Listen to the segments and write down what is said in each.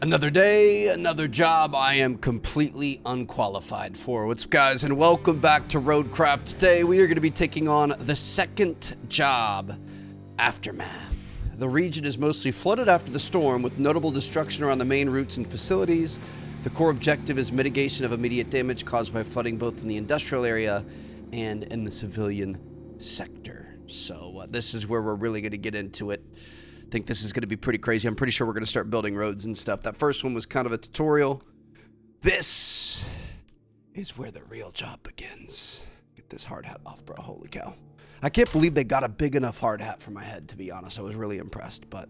Another day, another job I am completely unqualified for. What's up, guys, and welcome back to RoadCraft. Today we are going to be taking on the second job, Aftermath. The region is mostly flooded after the storm, with notable destruction around the main routes and facilities. The core objective is mitigation of immediate damage caused by flooding both in the industrial area and in the civilian sector. So this is where we're really going to get into it. I think this is going to be pretty crazy. I'm pretty sure we're going to start building roads and stuff. That first one was kind of a tutorial. This is where the real job begins. Get this hard hat off, bro. Holy cow. I can't believe they got a big enough hard hat for my head, to be honest. I was really impressed, but...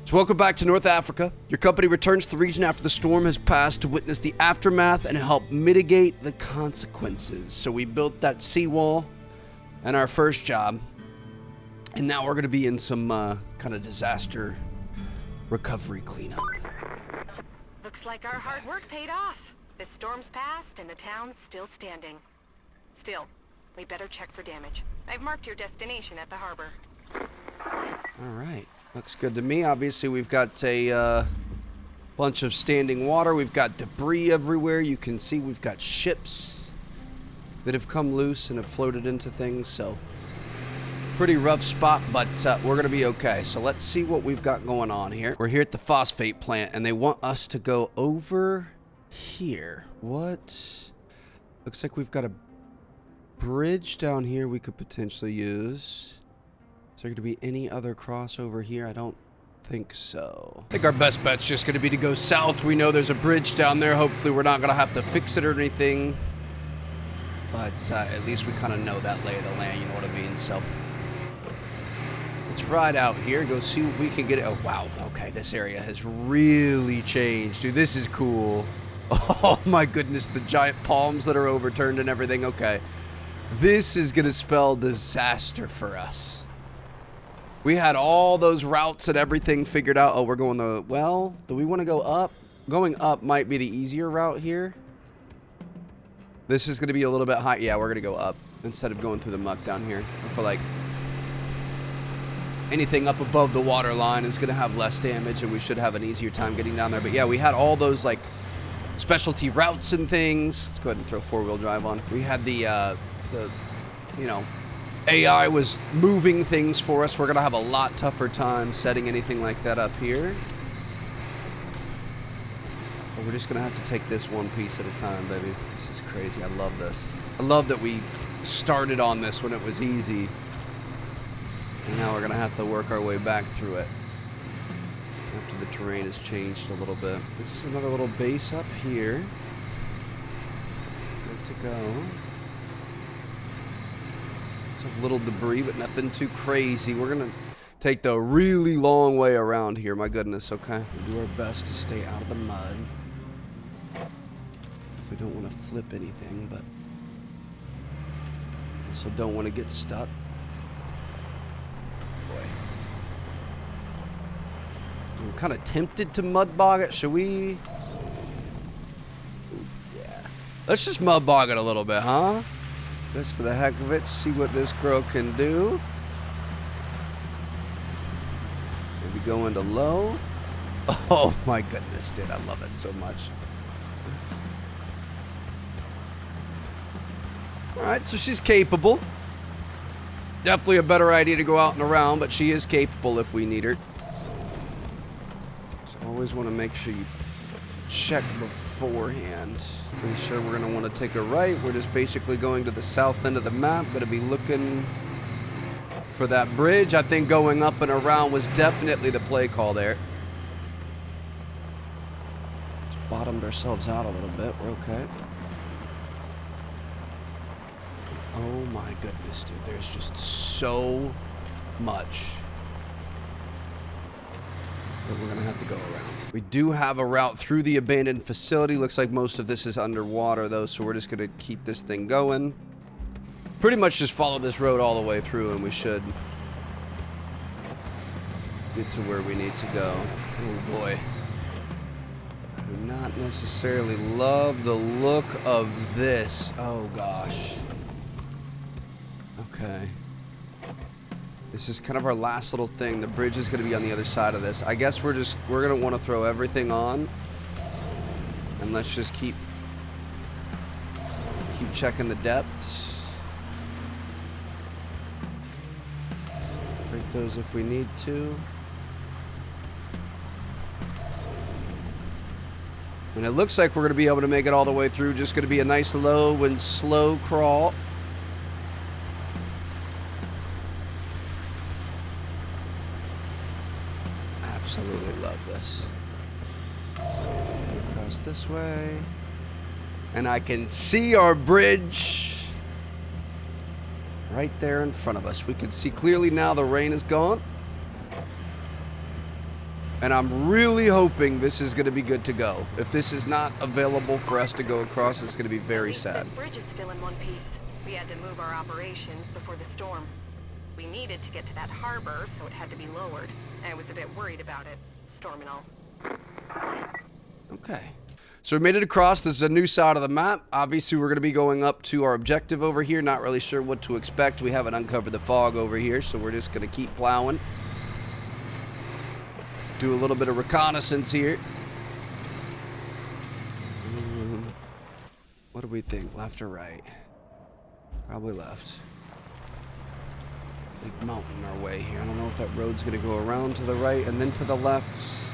So welcome back to North Africa. Your company returns to the region after the storm has passed to witness the aftermath and help mitigate the consequences. So we built that seawall in our first job. And now we're going to be in some kind of disaster recovery cleanup. Looks like our hard work paid off. The storm's passed and the town's still standing. Still, we better check for damage. I've marked your destination at the harbor. All right. Looks good to me. Obviously, we've got a bunch of standing water. We've got debris everywhere. You can see we've got ships that have come loose and have floated into things, so... Pretty rough spot, but we're going to be okay. So let's see what we've got going on here. We're here at the phosphate plant, and they want us to go over here. What? Looks like we've got a bridge down here we could potentially use. Is there going to be any other crossover here? I don't think so. I think our best bet's just going to be to go south. We know there's a bridge down there. Hopefully we're not going to have to fix it or anything. But at least we kind of know that lay of the land, you know what I mean? So... let's ride out here, go see what we can get. Oh, wow. Okay, this area has really changed. Dude, this is cool. Oh, my goodness. The giant palms that are overturned and everything. Okay. This is going to spell disaster for us. We had all those routes and everything figured out. Oh, we're going the... well, do we want to go up? Going up might be the easier route here. This is going to be a little bit high. Yeah, we're going to go up instead of going through the muck down here. I feel like... anything up above the water line is going to have less damage, and we should have an easier time getting down there. But yeah, we had all those like specialty routes and things. Let's go ahead and throw four-wheel drive on. We had the you know, AI was moving things for us. We're going to have a lot tougher time setting anything like that up here. But we're just going to have to take this one piece at a time, baby. This is crazy. I love this. I love that we started on this when it was easy. And now we're going to have to work our way back through it after the terrain has changed a little bit. This is another little base up here. Good to go. It's a little debris, but nothing too crazy. We're going to take the really long way around here. My goodness, okay? We'll do our best to stay out of the mud. If we don't want to flip anything, but also don't want to get stuck. I'm kind of tempted to mud bog it. Should we? Ooh, yeah. Let's just mud bog it a little bit, huh? Just for the heck of it. See what this girl can do. Maybe go into low. Oh my goodness, dude. I love it so much. Alright, so she's capable. Definitely a better idea to go out and around, but she is capable if we need her. Always want to make sure you check beforehand. Pretty sure we're going to want to take a right. We're just basically going to the south end of the map. Going to be looking for that bridge. I think going up and around was definitely the play call there. Just bottomed ourselves out a little bit. We're okay. Oh my goodness, dude. There's just so much that we're going to have to go around. We do have a route through the abandoned facility. Looks like most of this is underwater, though, so we're just going to keep this thing going. Pretty much just follow this road all the way through, and we should get to where we need to go. Oh, boy. I do not necessarily love the look of this. Oh, gosh. Okay. This is kind of our last little thing. The bridge is going to be on the other side of this. I guess we're going to want to throw everything on. And let's just keep checking the depths. Break those if we need to. And it looks like we're going to be able to make it all the way through. Just going to be a nice low and slow crawl. Absolutely love this. Across this way. And I can see our bridge right there in front of us. We can see clearly now the rain is gone. And I'm really hoping this is going to be good to go. If this is not available for us to go across, it's going to be very sad. The bridge is still in one piece. We had to move our operations before the storm. We needed to get to that harbor, so it had to be lowered. I was a bit worried about it, storm and all. Okay. So we made it across. This is a new side of the map. Obviously, we're going to be going up to our objective over here. Not really sure what to expect. We haven't uncovered the fog over here, so we're just going to keep plowing. Do a little bit of reconnaissance here. What do we think? Left or right? Probably left. Big mountain our way here. I don't know if that road's going to go around to the right and then to the left.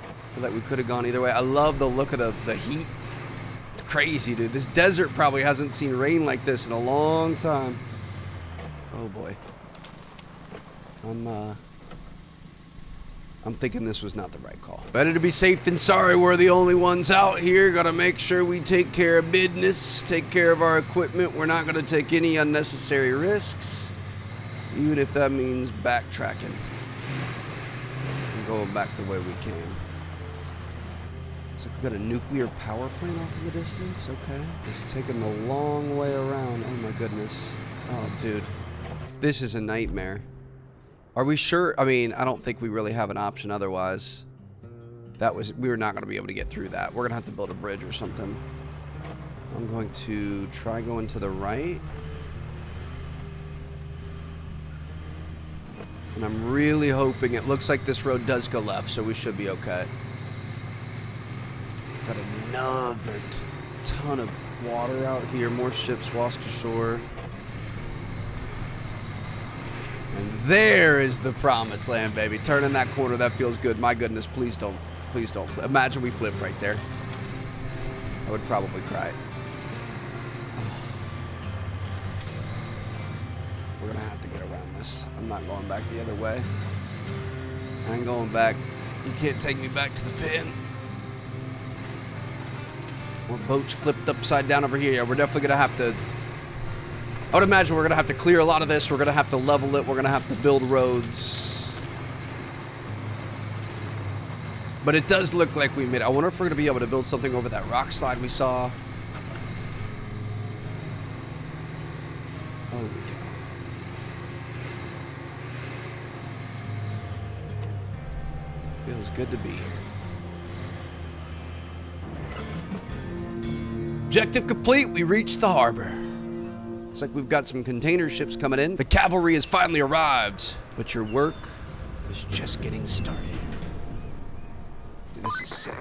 I feel like we could have gone either way. I love the look of the heat. It's crazy, dude. This desert probably hasn't seen rain like this in a long time. Oh boy. I'm thinking this was not the right call. Better to be safe than sorry. We're the only ones out here. Gotta make sure we take care of business, take care of our equipment. We're not gonna take any unnecessary risks, even if that means backtracking and going back the way we came. So we got a nuclear power plant off in the distance. Okay, just taking the long way around. Oh my goodness. Oh, dude, this is a nightmare. Are we sure? I mean, I don't think we really have an option otherwise. We were not going to be able to get through that. We're going to have to build a bridge or something. I'm going to try going to the right. And I'm really hoping it looks like this road does go left, so we should be okay. Got another ton of water out here. More ships washed ashore. And there is the promised land, baby. Turning that corner, that feels good. My goodness, please don't flip. Imagine we flip right there. I would probably cry. We're gonna have to get around this. I'm not going back the other way. I ain't going back. You can't take me back to the pin. More boats flipped upside down over here. Yeah, we're definitely gonna have to. I would imagine we're going to have to clear a lot of this. We're going to have to level it. We're going to have to build roads. But it does look like we made it. I wonder if we're going to be able to build something over that rock slide we saw. Oh, we can. Feels good to be here. Objective complete. We reached the harbor. Looks like we've got some container ships coming in. The cavalry has finally arrived, but your work is just getting started. Dude, this is sick.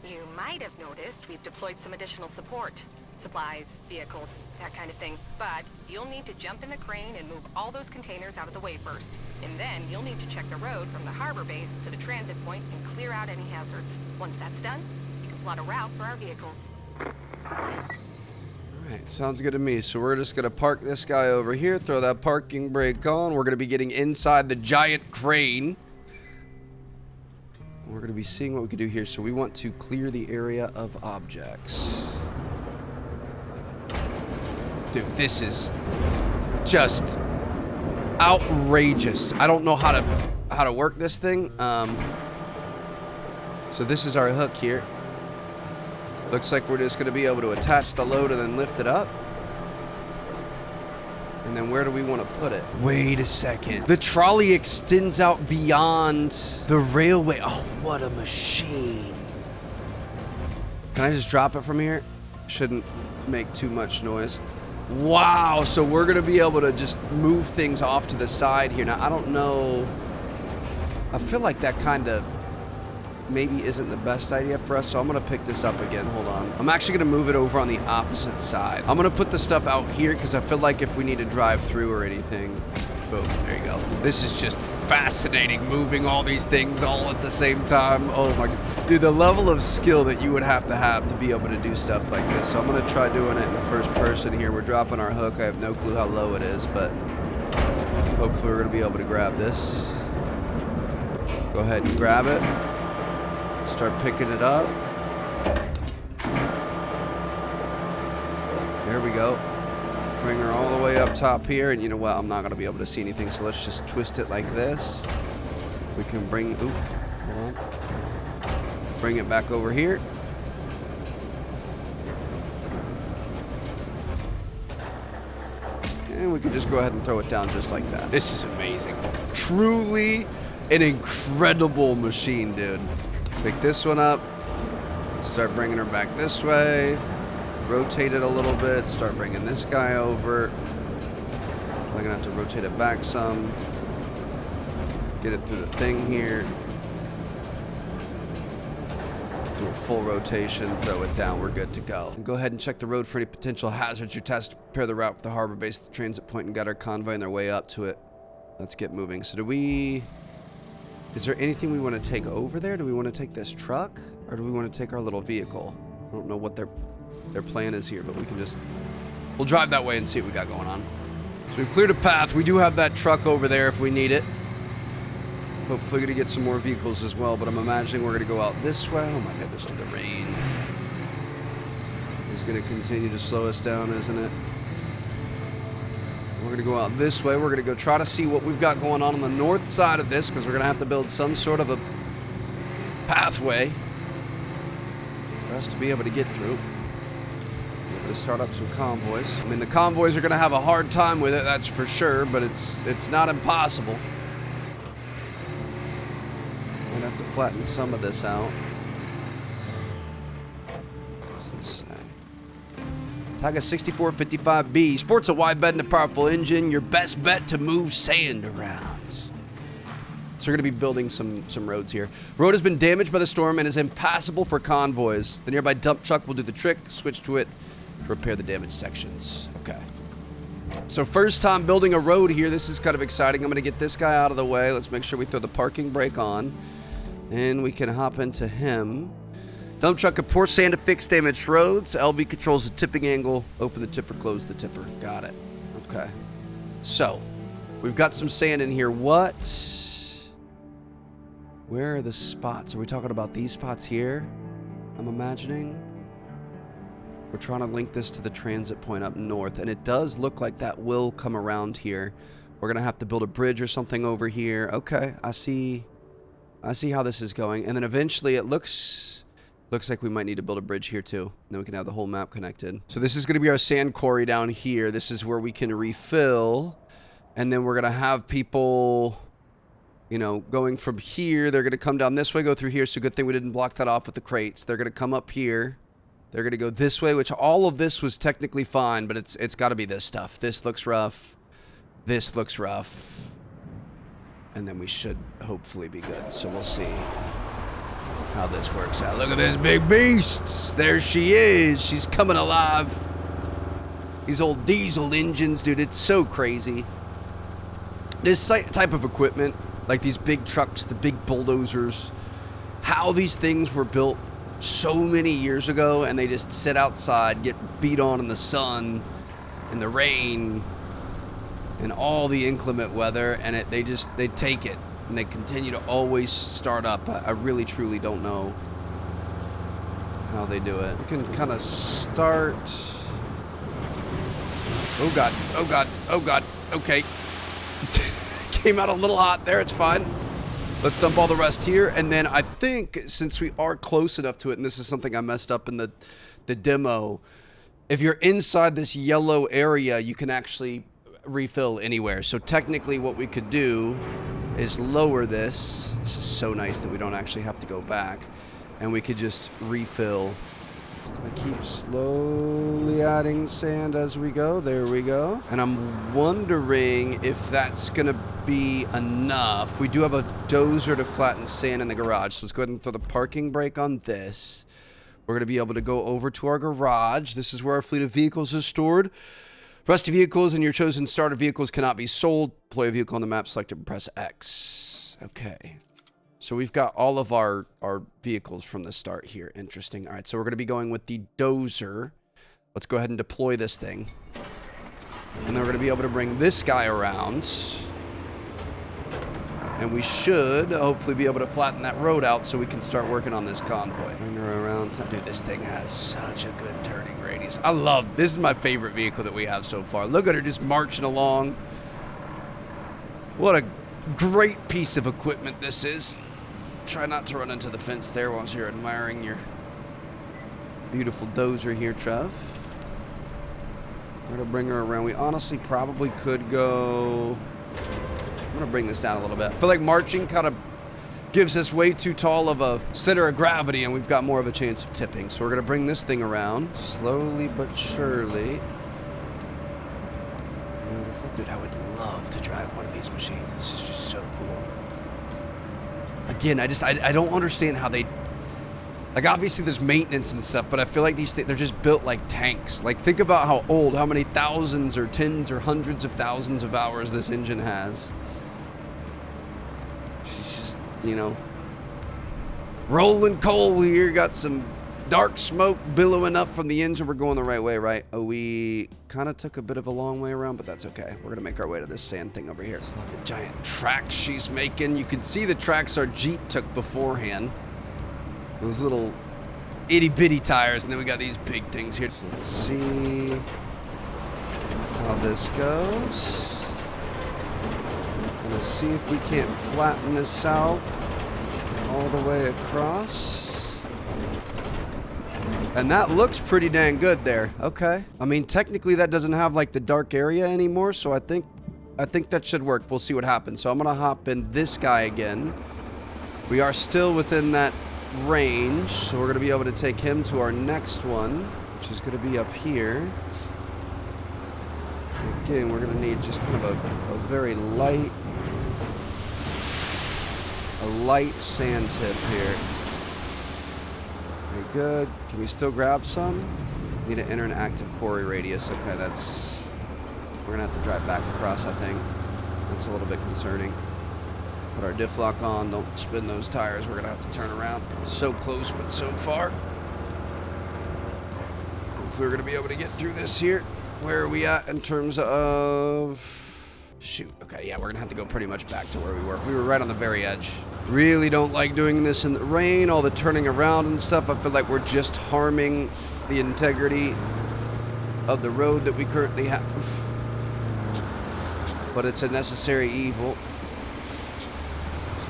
You might have noticed we've deployed some additional support. Supplies, vehicles, that kind of thing. But you'll need to jump in the crane and move all those containers out of the way first. And then you'll need to check the road from the harbor base to the transit point and clear out any hazards. Once that's done, you can plot a route for our vehicles. Alright, sounds good to me. So we're just going to park this guy over here, throw that parking brake on. We're going to be getting inside the giant crane. We're going to be seeing what we can do here. So we want to clear the area of objects. Dude, this is just outrageous. I don't know how to work this thing. So this is our hook here. Looks like we're just going to be able to attach the load and then lift it up. And then where do we want to put it? Wait a second. The trolley extends out beyond the railway. Oh, what a machine. Can I just drop it from here? Shouldn't make too much noise. Wow, so we're going to be able to just move things off to the side here. Now, I don't know. I feel like that kind of maybe isn't the best idea for us, so I'm going to pick this up again. Hold on. I'm actually going to move it over on the opposite side. I'm going to put the stuff out here because I feel like if we need to drive through or anything. Boom, there you go. This is just fascinating, moving all these things all at the same time. Oh my God. Dude, the level of skill that you would have to be able to do stuff like this. So I'm going to try doing it in first person here. We're dropping our hook. I have no clue how low it is, but hopefully we're going to be able to grab this. Go ahead and grab it. Start picking it up. There we go. Bring her all the way up top here, and you know what? I'm not going to be able to see anything, so let's just twist it like this. We can bring, oop, hold on. Bring it back over here. And we can just go ahead and throw it down just like that. This is amazing. Truly an incredible machine, dude. Pick this one up. Start bringing her back this way. Rotate it a little bit. Start bringing this guy over. I'm going to have to rotate it back some. Get it through the thing here. Do a full rotation. Throw it down. We're good to go. And go ahead and check the road for any potential hazards. Your task to prepare the route for the harbor base, the transit point, and get our convoy on their way up to it. Let's get moving. So is there anything we want to take over there? Do we want to take this truck? Or do we want to take our little vehicle? I don't know what their plan is here, but we'll drive that way and see what we got going on. So we've cleared a path. We do have that truck over there if we need it. Hopefully gonna get some more vehicles as well, but I'm imagining we're gonna go out this way. Oh my goodness, the rain is gonna continue to slow us down, isn't it? We're gonna go out this way. We're gonna go try to see what we've got going on the north side of this, because we're gonna have to build some sort of a pathway for us to be able to get through. To start up some convoys. I mean, the convoys are going to have a hard time with it, that's for sure, but it's not impossible. Might have to flatten some of this out. What's this say? Tiger 6455B. Sports a wide bed and a powerful engine. Your best bet to move sand around. So we're going to be building some roads here. Road has been damaged by the storm and is impassable for convoys. The nearby dump truck will do the trick. Switch to it to repair the damaged sections. Okay. So first time building a road here. This is kind of exciting. I'm going to get this guy out of the way. Let's make sure we throw the parking brake on. And we can hop into him. Dump truck can pour sand to fix damaged roads. LB controls the tipping angle. Open the tipper, close the tipper. Got it. Okay. So, we've got some sand in here. Where are the spots? Are we talking about these spots here? I'm imagining. We're trying to link this to the transit point up north, and it does look like that will come around here. We're going to have to build a bridge or something over here. Okay, I see how this is going. And then eventually it looks like we might need to build a bridge here too. Then we can have the whole map connected. So this is going to be our sand quarry down here. This is where we can refill. And then we're going to have people, you know, going from here. They're going to come down this way, go through here. So good thing we didn't block that off with the crates. They're going to come up here. They're going to go this way, which all of this was technically fine, but it's got to be this stuff. This looks rough. This looks rough. And then we should hopefully be good. So we'll see how this works out. Look at this big beasts. There she is. She's coming alive. These old diesel engines, dude, it's so crazy. This type of equipment, like these big trucks, the big bulldozers, how these things were built so many years ago, and they just sit outside, get beat on in the sun, in the rain, and all the inclement weather, and they take it, and they continue to always start up. I really, truly don't know how they do it. We can kind of start. Oh God, oh God, oh God, okay. Came out a little hot there, it's fine. Let's dump all the rest here, and then I think since we are close enough to it, and this is something I messed up in the demo, if you're inside this yellow area, you can actually refill anywhere. So technically what we could do is lower this. This is so nice that we don't actually have to go back, and we could just refill Gonna keep slowly adding sand as we go. There we go. And I'm wondering if that's gonna be enough. We do have a dozer to flatten sand in the garage, so let's go ahead and throw the parking brake on this. We're gonna be able to go over to our garage. This is where our fleet of vehicles is stored. Rusty vehicles and your chosen starter vehicles cannot be sold. Deploy a vehicle on the map, select it, and press X. Okay. So we've got all of our vehicles from the start here. Interesting. All right, so we're going to be going with the dozer. Let's go ahead and deploy this thing. And then we're going to be able to bring this guy around. And we should hopefully be able to flatten that road out so we can start working on this convoy. Bring her around. Dude, this thing has such a good turning radius. I love, this is my favorite vehicle that we have so far. Look at her just marching along. What a great piece of equipment this is. Try not to run into the fence there while you're admiring your beautiful dozer here, Trev. We're going to bring her around. We honestly probably could go... I'm going to bring this down a little bit. I feel like marching kind of gives us way too tall of a center of gravity, and we've got more of a chance of tipping. So we're going to bring this thing around slowly but surely. Beautiful. Dude, I would love to drive one of these machines. This is just so cool. Again, I don't understand how they... Like, obviously there's maintenance and stuff, but I feel like these things, they're just built like tanks. Like, think about how old, how many thousands or tens or hundreds of thousands of hours this engine has. She's just, you know, rolling coal here. Got some dark smoke billowing up from the engine. We're going the right way, right? Oh, we kind of took a bit of a long way around, but that's okay. We're going to make our way to this sand thing over here. Just love the giant tracks she's making. You can see the tracks our Jeep took beforehand. Those little itty-bitty tires, and then we got these big things here. So let's see how this goes. Gonna see if we can't flatten this out all the way across. And that looks pretty dang good there. Okay. I mean, technically that doesn't have like the dark area anymore, so I think that should work. We'll see what happens. So I'm gonna hop in this guy again. We are still within that range, so we're gonna be able to take him to our next one, which is gonna be up here. Again, we're gonna need just kind of a very light sand tip here. Okay, good. Can we still grab some? Need to enter an active quarry radius. Okay, that's... We're gonna have to drive back across, I think. That's a little bit concerning. Put our diff lock on. Don't spin those tires. We're gonna have to turn around. So close, but so far. Hopefully we're gonna be able to get through this here. Where are we at in terms of... Shoot. Okay, yeah, we're gonna have to go pretty much back to where we were. We were right on the very edge. Really don't like doing this in the rain, all the turning around and stuff. I feel like we're just harming the integrity of the road that we currently have. But it's a necessary evil.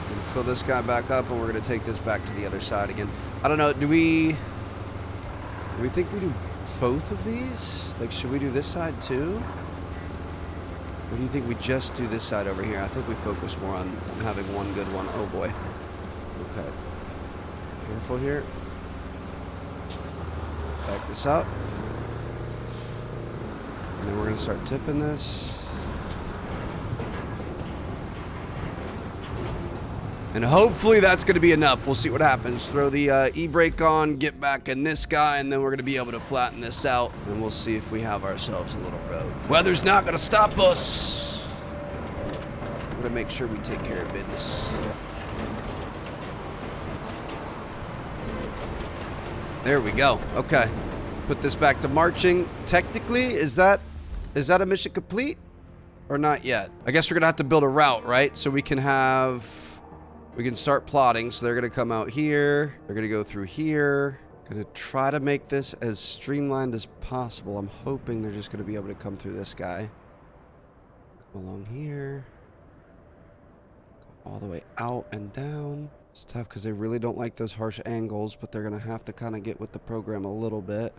We'll fill this guy back up, and we're gonna take this back to the other side again. I don't know, do we think we do both of these? Like, should we do this side too? Or do you think we just do this side over here? I think we focus more on having one good one. Oh boy. Okay. Careful here. Back this up. And then we're going to start tipping this. And hopefully that's going to be enough. We'll see what happens. Throw the e-brake on, get back in this guy, and then we're going to be able to flatten this out. And we'll see if we have ourselves a little road. Weather's not going to stop us. We're going to make sure we take care of business. There we go. Okay. Put this back to marching. Technically, is that a mission complete? Or not yet? I guess we're going to have to build a route, right? So we can start plotting. So they're going to come out here. They're going to go through here. Going to try to make this as streamlined as possible. I'm hoping they're just going to be able to come through this guy. Come along here. Go all the way out and down. It's tough because they really don't like those harsh angles, but they're going to have to kind of get with the program a little bit.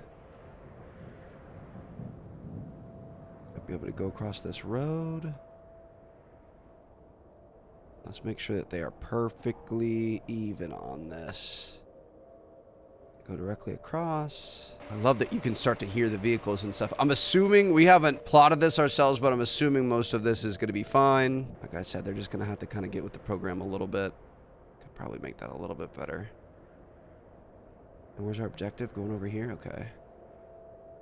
Be able to go across this road. Let's make sure that they are perfectly even on this. Go directly across. I love that you can start to hear the vehicles and stuff. I'm assuming, we haven't plotted this ourselves, but I'm assuming most of this is going to be fine. Like I said, they're just going to have to kind of get with the program a little bit. Could probably make that a little bit better. And where's our objective? Going over here? Okay.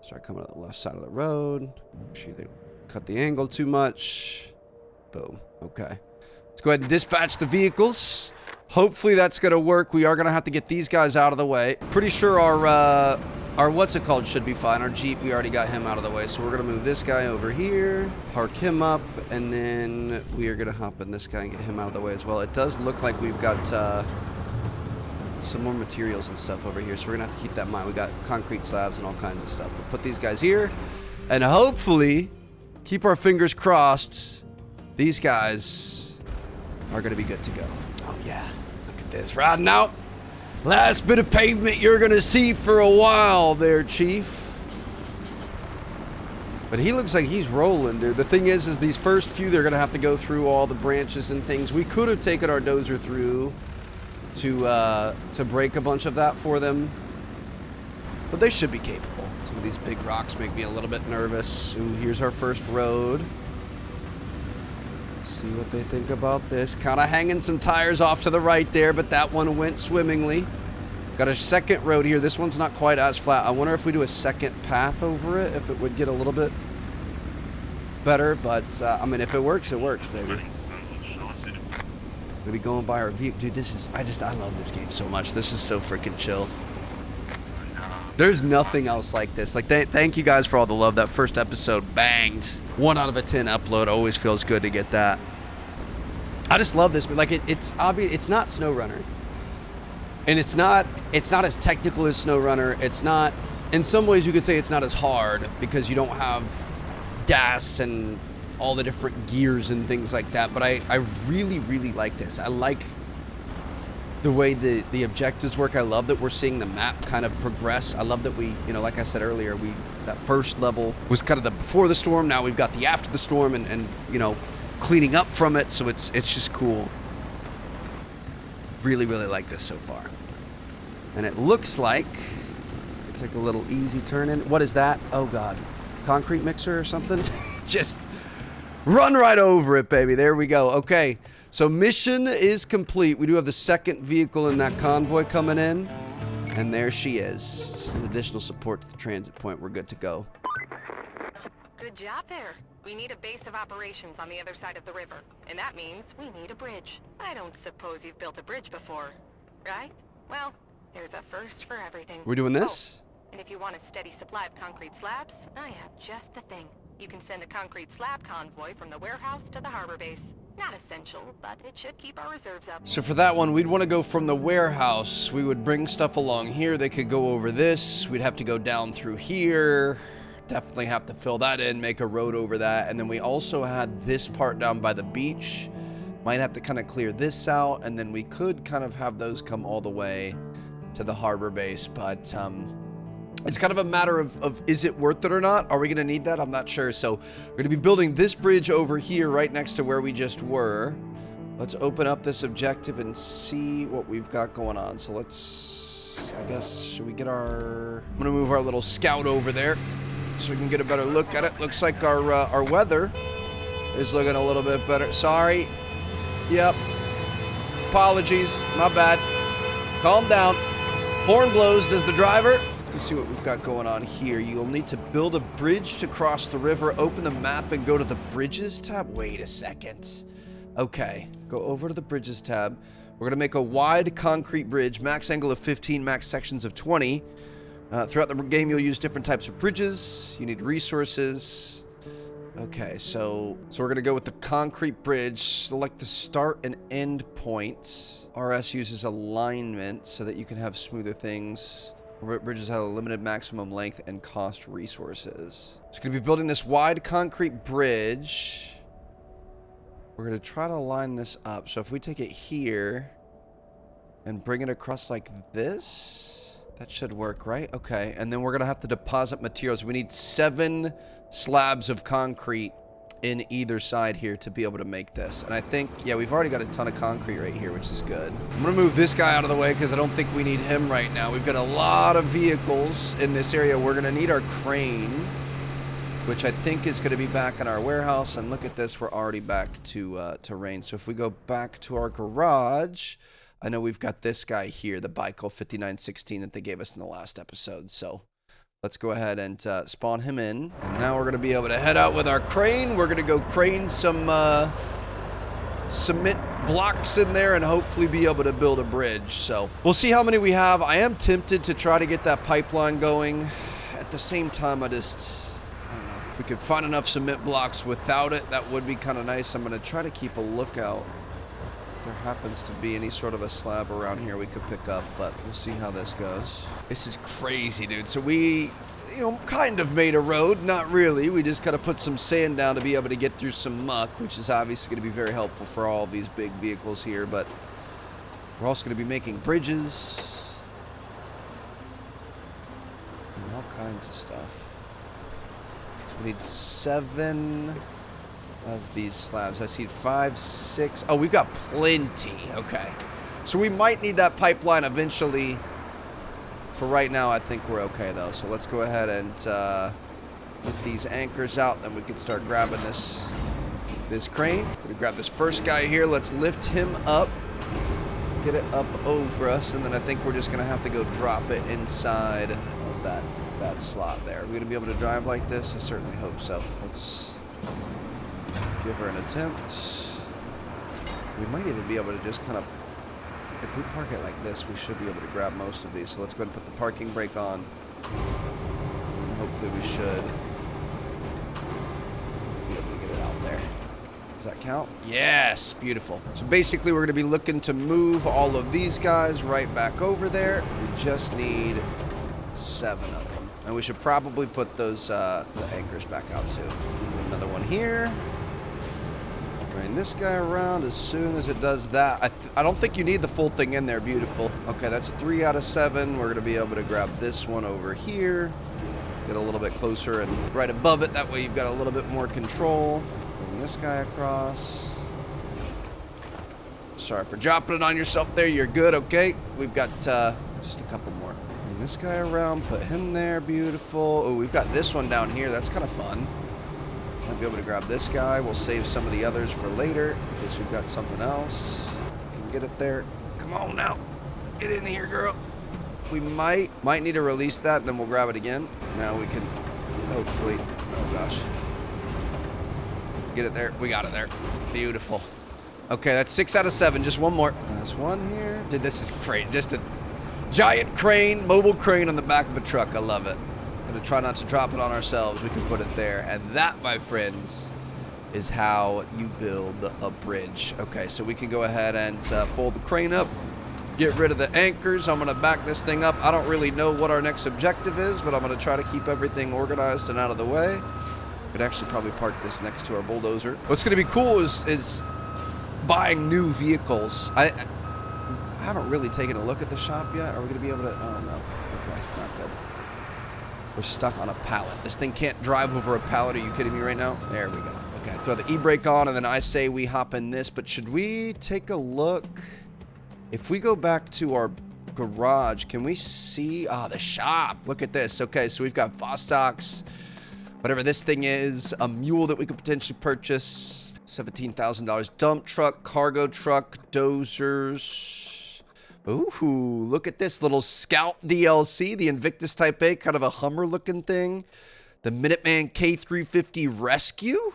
Start coming to the left side of the road. Make sure they cut the angle too much. Boom. Okay. Let's go ahead and dispatch the vehicles. Hopefully that's going to work. We are going to have to get these guys out of the way. Pretty sure our what's it called should be fine. Our Jeep, we already got him out of the way. So we're going to move this guy over here, park him up, and then we are going to hop in this guy and get him out of the way as well. It does look like we've got some more materials and stuff over here. So we're going to have to keep that in mind. We got concrete slabs and all kinds of stuff. We'll put these guys here and hopefully keep our fingers crossed. These guys are going to be good to go. Oh, yeah. Look at this. Riding out. Last bit of pavement you're going to see for a while there, Chief. But he looks like he's rolling, dude. The thing is these first few, they're going to have to go through all the branches and things. We could have taken our dozer through to break a bunch of that for them. But they should be capable. Some of these big rocks make me a little bit nervous. Ooh, here's our first road. See what they think about this. Kind of hanging some tires off to the right there, but that one went swimmingly. Got a second road here. This one's not quite as flat. I wonder if we do a second path over it, if it would get a little bit better. But, I mean, if it works, baby. We'll be going by our view. Dude, this is, I love this game so much. This is so freaking chill. There's nothing else like this. Like, thank you guys for all the love. That first episode banged. 1 out of 10 upload. Always feels good to get that. I just love this, but like it's obvious it's not SnowRunner, and it's not as technical as SnowRunner. It's not, in some ways you could say it's not as hard because you don't have gas and all the different gears and things like that. But I really like this. I like the way the objectives work. I love that we're seeing the map kind of progress. I love that we, you know, like I said earlier, that first level was kind of the before the storm. Now we've got the after the storm, and you know, cleaning up from it. So it's just cool. Really like this so far. And it looks like take a little easy turn in. What is that? Oh God, concrete mixer or something? Just run right over it, baby. There we go. Okay, so mission is complete. We do have the second vehicle in that convoy coming in, and there she is. Some additional support to the transit point. We're good to go. Good job there. We need a base of operations on the other side of the river, and that means we need a bridge. I don't suppose you've built a bridge before, right? Well, there's a first for everything. We're doing this? Oh, and if you want a steady supply of concrete slabs, I have just the thing. You can send a concrete slab convoy from the warehouse to the harbor base. Not essential, but it should keep our reserves up. So for that one, we'd want to go from the warehouse. We would bring stuff along here. They could go over this. We'd have to go down through here. Definitely have to fill that in, make a road over that. And then we also had this part down by the beach. Might have to kind of clear this out, and then we could kind of have those come all the way to the harbor base. But it's kind of a matter of is it worth it or not? Are we going to need that? I'm not sure. So we're going to be building this bridge over here right next to where we just were. Let's open up this objective and see what we've got going on. So let's, I guess, should we get I'm going to move our little scout over there so we can get a better look at it. Looks like our weather is looking a little bit better. Sorry. Yep. Apologies. My bad. Calm down. Horn blows. Does the driver? Let's go see what we've got going on here. You'll need to build a bridge to cross the river. Open the map and go to the Bridges tab. Wait a second. Okay. Go over to the Bridges tab. We're going to make a wide concrete bridge. Max angle of 15, max sections of 20. Throughout the game, you'll use different types of bridges. You need resources. Okay, so we're going to go with the concrete bridge. Select the start and end points. RS uses alignment so that you can have smoother things. Bridges have a limited maximum length and cost resources. It's going to be building this wide concrete bridge. We're going to try to line this up. So if we take it here and bring it across like this... That should work, right? Okay, and then we're going to have to deposit materials. We need 7 slabs of concrete in either side here to be able to make this. And I think, yeah, we've already got a ton of concrete right here, which is good. I'm gonna move this guy out of the way because I don't think we need him right now. We've got a lot of vehicles in this area. We're gonna need our crane, which I think is gonna be back in our warehouse. And look at this, we're already back to rain. So if we go back to our garage, I know we've got this guy here, the Biko 5916 that they gave us in the last episode. So let's go ahead and spawn him in. And now we're going to be able to head out with our crane. We're going to go crane some cement blocks in there and hopefully be able to build a bridge. So we'll see how many we have. I am tempted to try to get that pipeline going. At the same time, I don't know. If we could find enough cement blocks without it, that would be kind of nice. I'm going to try to keep a lookout. There happens to be any sort of a slab around here we could pick up, but we'll see how this goes. This is crazy, dude. So we, you know, kind of made a road. Not really. We just kind of put some sand down to be able to get through some muck, which is obviously going to be very helpful for all these big vehicles here, but we're also going to be making bridges and all kinds of stuff. So we need 7 of these slabs. I see 5, 6. Oh, we've got plenty. Okay. So we might need that pipeline eventually. For right now, I think we're okay, though. So let's go ahead and get these anchors out. Then we can start grabbing this crane. Gonna grab this first guy here. Let's lift him up. Get it up over us. And then I think we're just going to have to go drop it inside of that slot there. Are we going to be able to drive like this? I certainly hope so. Let's give her an attempt. We might even be able to just kind of, if we park it like this, we should be able to grab most of these. So let's go ahead and put the parking brake on. And hopefully we should be able to get it out there. Does that count? Yes, beautiful. So basically we're going to be looking to move all of these guys right back over there. We just need 7 of them. And we should probably put those the anchors back out too. Another one here. Bring this guy around as soon as it does that. I don't think you need the full thing in there. Beautiful. Okay, that's 3 out of 7. We're going to be able to grab this one over here. Get a little bit closer and right above it. That way you've got a little bit more control. Bring this guy across. Sorry for dropping it on yourself there. You're good, okay? We've got just a couple more. Bring this guy around. Put him there. Beautiful. Oh, we've got this one down here. That's kind of fun. Might be able to grab this guy. We'll save some of the others for later in case we've got something else. If we can get it there. Come on now. Get in here, girl. We might need to release that, and then we'll grab it again. Now we can hopefully, oh gosh. Get it there. We got it there. Beautiful. Okay, that's 6 out of 7. Just one more. There's one here. Dude, this is great. Just a giant crane, mobile crane on the back of a truck. I love it. To try not to drop it on ourselves, we can put it there. And that, my friends, is how you build a bridge. Okay, so we can go ahead and fold the crane up, get rid of the anchors. I'm going to back this thing up. I don't really know what our next objective is, but I'm going to try to keep everything organized and out of the way. Could actually probably park this next to our bulldozer. What's going to be cool is buying new vehicles. I haven't really taken a look at the shop yet. Are we going to be able to? Oh, no. Okay, not good. We're stuck on a pallet. This thing can't drive over a pallet. Are you kidding me right now? There we go. Okay, throw the e-brake on, and then I say we hop in this. But should we take a look? If we go back to our garage, can we see? Ah, the shop. Look at this. Okay, so we've got Vostocks, whatever this thing is, a mule that we could potentially purchase, $17,000, dump truck, cargo truck, dozers. Ooh, look at this little Scout DLC, the Invictus Type A, kind of a Hummer looking thing. The Minuteman K350 Rescue.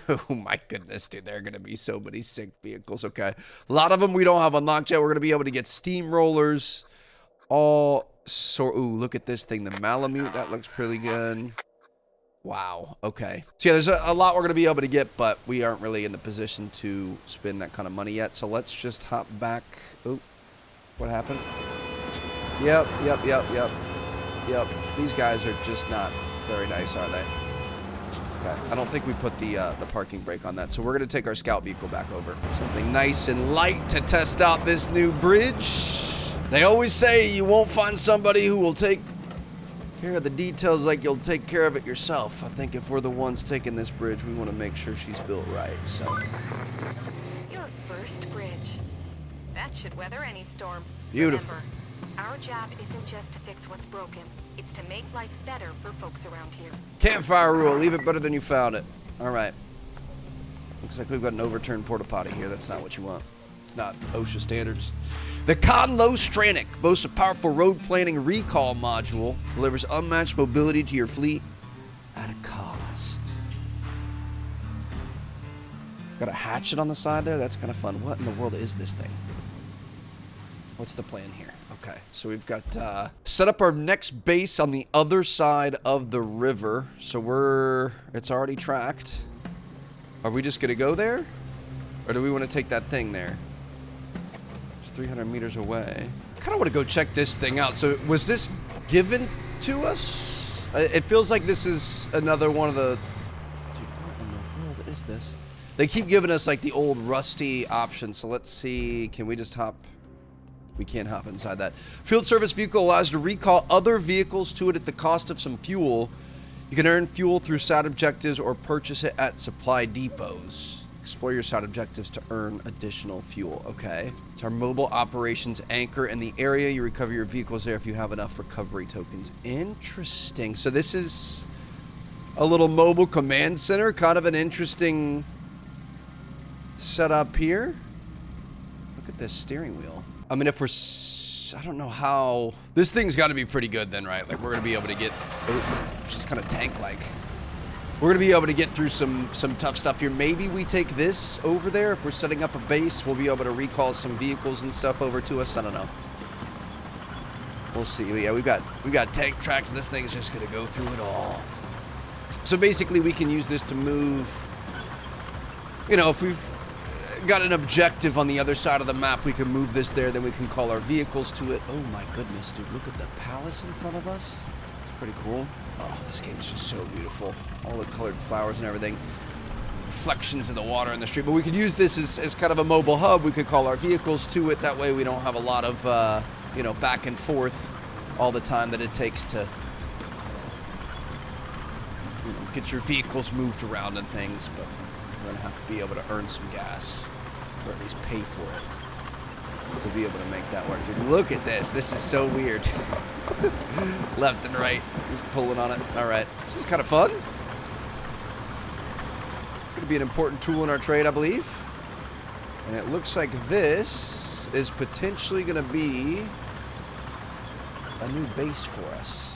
Oh my goodness, dude, there are going to be so many sick vehicles. Okay, a lot of them we don't have unlocked yet. We're going to be able to get steamrollers. Ooh, look at this thing, the Malamute. That looks pretty good. Wow, okay. So yeah, there's a lot we're going to be able to get, but we aren't really in the position to spend that kind of money yet. So let's just hop back. Oh. What happened? Yep. These guys are just not very nice, are they? Okay. I don't think we put the parking brake on that. So we're going to take our scout vehicle back over. Something nice and light to test out this new bridge. They always say you won't find somebody who will take Care of the details like you'll take care of it yourself. I think if we're the ones taking this bridge, we want to make sure she's built right, so. Your first bridge. That should weather any storm. Beautiful. Remember, our job isn't just to fix what's broken. It's to make life better for folks around here. Campfire rule. Leave it better than you found it. All right. Looks like we've got an overturned porta potty here. That's not what you want. It's not OSHA standards. The Conlo Stranic boasts a powerful road planning recall module, delivers unmatched mobility to your fleet at a cost. Got a hatchet on the side there? That's kind of fun. What in the world is this thing? What's the plan here? Okay, so we've got set up our next base on the other side of the river. So it's already tracked. Are we just gonna go there? Or do we want to take that thing there? 300 meters away. I kind of want to go check this thing out. So was this given to us? It feels like this is another one of the... Dude, what in the world is this? They keep giving us like the old rusty options. So let's see. Can we just hop? We can't hop inside that. Field service vehicle allows you to recall other vehicles to it at the cost of some fuel. You can earn fuel through side objectives or purchase it at supply depots. Explore your side objectives to earn additional fuel. Okay. It's our mobile operations anchor in the area. You recover your vehicles there if you have enough recovery tokens. Interesting. So this is a little mobile command center. Kind of an interesting setup here. Look at this steering wheel. I mean, if we're... I don't know how... This thing's got to be pretty good then, right? Like, we're going to be able to get... Oh, she's kind of tank-like. We're going to be able to get through some tough stuff here. Maybe we take this over there. If we're setting up a base, we'll be able to recall some vehicles and stuff over to us. I don't know. We'll see. Yeah, we got tank tracks. This thing's just going to go through it all. So basically, we can use this to move. You know, if we've got an objective on the other side of the map, we can move this there. Then we can call our vehicles to it. Oh my goodness, dude. Look at the palace in front of us. It's pretty cool. Oh, this game is just so beautiful. All the colored flowers and everything. Reflections in the water in the street. But we could use this as kind of a mobile hub. We could call our vehicles to it. That way we don't have a lot of, you know, back and forth all the time that it takes to, you know, get your vehicles moved around and things. But we're going to have to be able to earn some gas. Or at least pay for it. To be able to make that work. Dude, look at this. This is so weird. Left and right. Just pulling on it. All right. This is kind of fun. Could be an important tool in our trade, I believe. And it looks like this is potentially going to be a new base for us.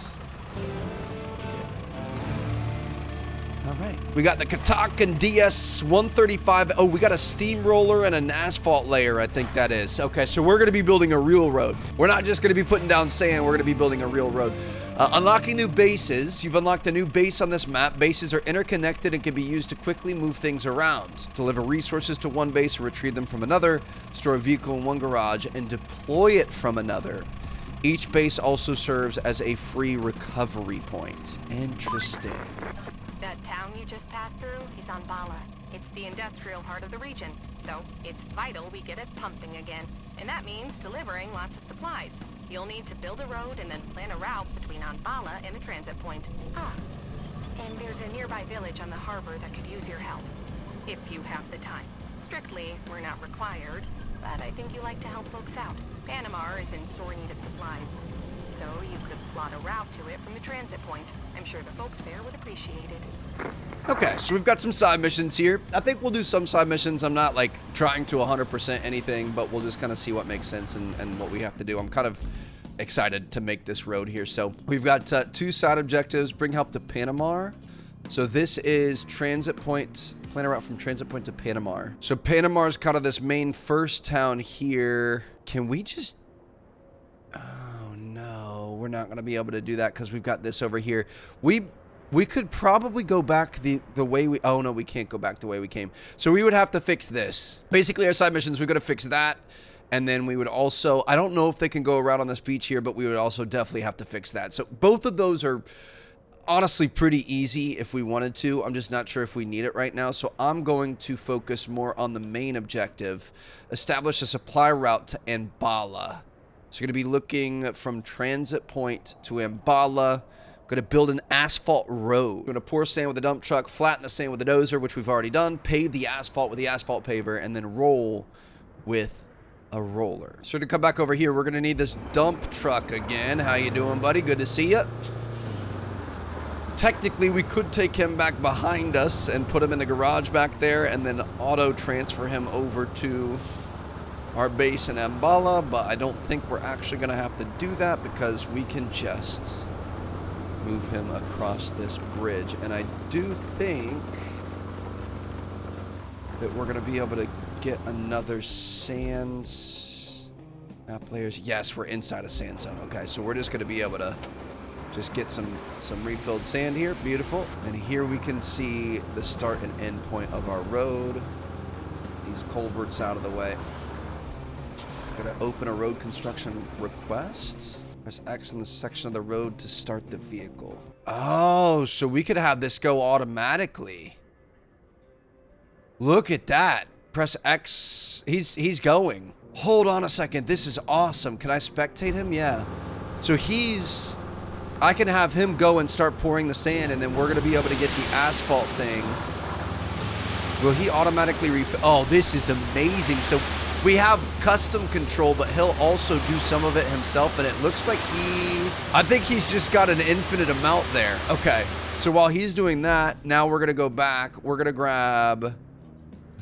All right. We got the Katakan DS-135. Oh, we got a steamroller and an asphalt layer, I think that is. Okay, so we're going to be building a real road. We're not just going to be putting down sand. We're going to be building a real road. Unlocking new bases. You've unlocked a new base on this map. Bases are interconnected and can be used to quickly move things around. Deliver resources to one base or retrieve them from another. Store a vehicle in one garage and deploy it from another. Each base also serves as a free recovery point. Interesting. That town you just passed through is on Bala. It's the industrial heart of the region, so it's vital we get it pumping again. And that means delivering lots of supplies. You'll need to build a road and then plan a route between Anbala and the transit point. Ah, and there's a nearby village on the harbor that could use your help. If you have the time. Strictly, we're not required, but I think you like to help folks out. Panama is in sore need of supplies. So you could plot a route to it from the transit point. I'm sure the folks there would appreciate it. Okay, so we've got some side missions here. I think we'll do some side missions. I'm not like trying to 100% anything, but we'll just kind of see what makes sense and what we have to do. I'm kind of excited to make this road here. So we've got 2 side objectives. Bring help to Panama. So this is transit point. Plan a route from transit point to Panama. So Panama is kind of this main first town here. Can we just... Oh, no. We're not going to be able to do that because we've got this over here. We could probably go back the way we... Oh, no, we can't go back the way we came. So we would have to fix this. Basically, our side missions, we've got to fix that. And then we would also... I don't know if they can go around on this beach here, but we would also definitely have to fix that. So both of those are honestly pretty easy if we wanted to. I'm just not sure if we need it right now. So I'm going to focus more on the main objective. Establish a supply route to Anbala. So you're going to be looking from transit point to Anbala. Gonna build an asphalt road. Gonna pour sand with the dump truck, flatten the sand with the dozer, which we've already done, pave the asphalt with the asphalt paver, and then roll with a roller. So to come back over here, we're gonna need this dump truck again. How you doing, buddy? Good to see you. Technically, we could take him back behind us and put him in the garage back there and then auto transfer him over to our base in Ambala, but I don't think we're actually gonna have to do that because we can just move him across this bridge. And I do think that we're gonna be able to get another sand map layers. Yes, we're inside a sand zone. Okay, so we're just gonna be able to just get some refilled sand here. Beautiful. And here we can see the start and end point of our road. These culverts out of the way. Gonna open a road construction request. Press X in the section of the road to start the vehicle. Oh, so we could have this go automatically. Look at that. Press X. He's going. Hold on a second. This is awesome. Can I spectate him? Yeah. So I can have him go and start pouring the sand, and then we're going to be able to get the asphalt thing. Will he automatically refill? Oh, this is amazing. So we have custom control, but he'll also do some of it himself, and it looks like I think he's just got an infinite amount there. Okay, so while he's doing that, now we're going to go back. We're going to grab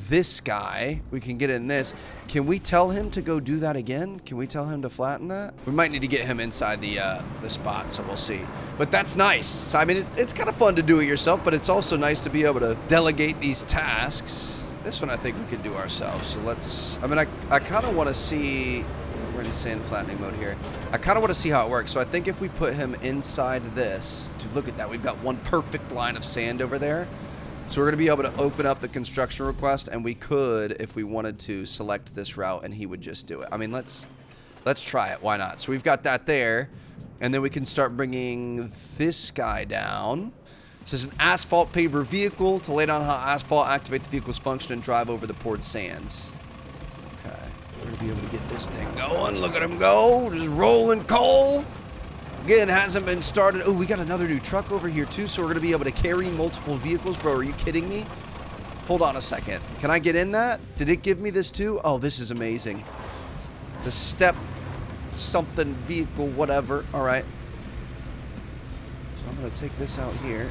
this guy. We can get in this. Can we tell him to go do that again? Can we tell him to flatten that? We might need to get him inside the spot, so we'll see. But that's nice. So, I mean, it's kind of fun to do it yourself, but it's also nice to be able to delegate these tasks. This one I think we could do ourselves. So let's, I mean, I kind of want to see, we're in sand flattening mode here. I kind of want to see how it works. So I think if we put him inside this, dude, look at that. We've got one perfect line of sand over there. So we're going to be able to open up the construction request, and we could, if we wanted to, select this route, and he would just do it. I mean, let's try it. Why not? So we've got that there, and then we can start bringing this guy down. This is an asphalt paver vehicle to lay down hot asphalt, activate the vehicle's function, and drive over the poured sands. Okay, we're going to be able to get this thing going. Look at him go, just rolling coal. Again, hasn't been started. Oh, we got another new truck over here too, so we're going to be able to carry multiple vehicles. Bro, are you kidding me? Hold on a second. Can I get in that? Did it give me this too? Oh, this is amazing. The step something vehicle, whatever. All right. So I'm going to take this out here.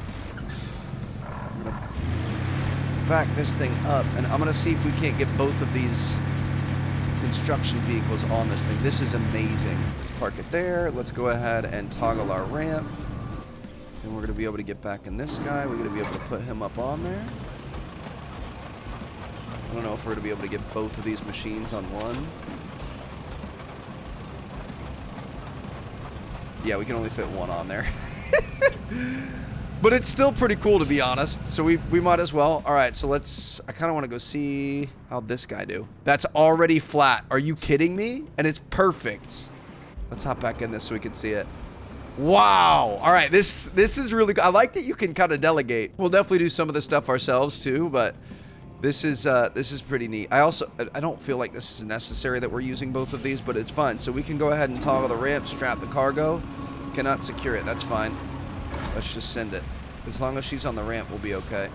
I'm going to back this thing up, and I'm going to see if we can't get both of these construction vehicles on this thing. This is amazing. Let's park it there. Let's go ahead and toggle our ramp. And we're going to be able to get back in this guy. We're going to be able to put him up on there. I don't know if we're going to be able to get both of these machines on one. Yeah, we can only fit one on there. But it's still pretty cool, to be honest. So we might as well. All right, so let's... I kind of want to go see how this guy do. That's already flat. Are you kidding me? And it's perfect. Let's hop back in this so we can see it. Wow. All right, this is really good. I like that you can kind of delegate. We'll definitely do some of the stuff ourselves too, but this is pretty neat. I don't feel like this is necessary that we're using both of these, but it's fine. So we can go ahead and toggle the ramp, strap the cargo. Cannot secure it. That's fine. Let's just send it. As long as she's on the ramp, we'll be okay.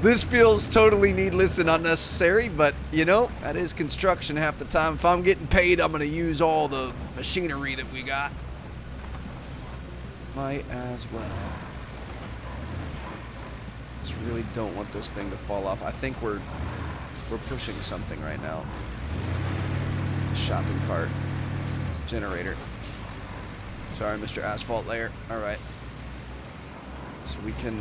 This feels totally needless and unnecessary, but, you know, that is construction half the time. If I'm getting paid, I'm going to use all the machinery that we got. Might as well. Just really don't want this thing to fall off. I think we're pushing something right now. Shopping cart. It's a generator. Sorry, Mr. Asphalt Layer. All right. So we can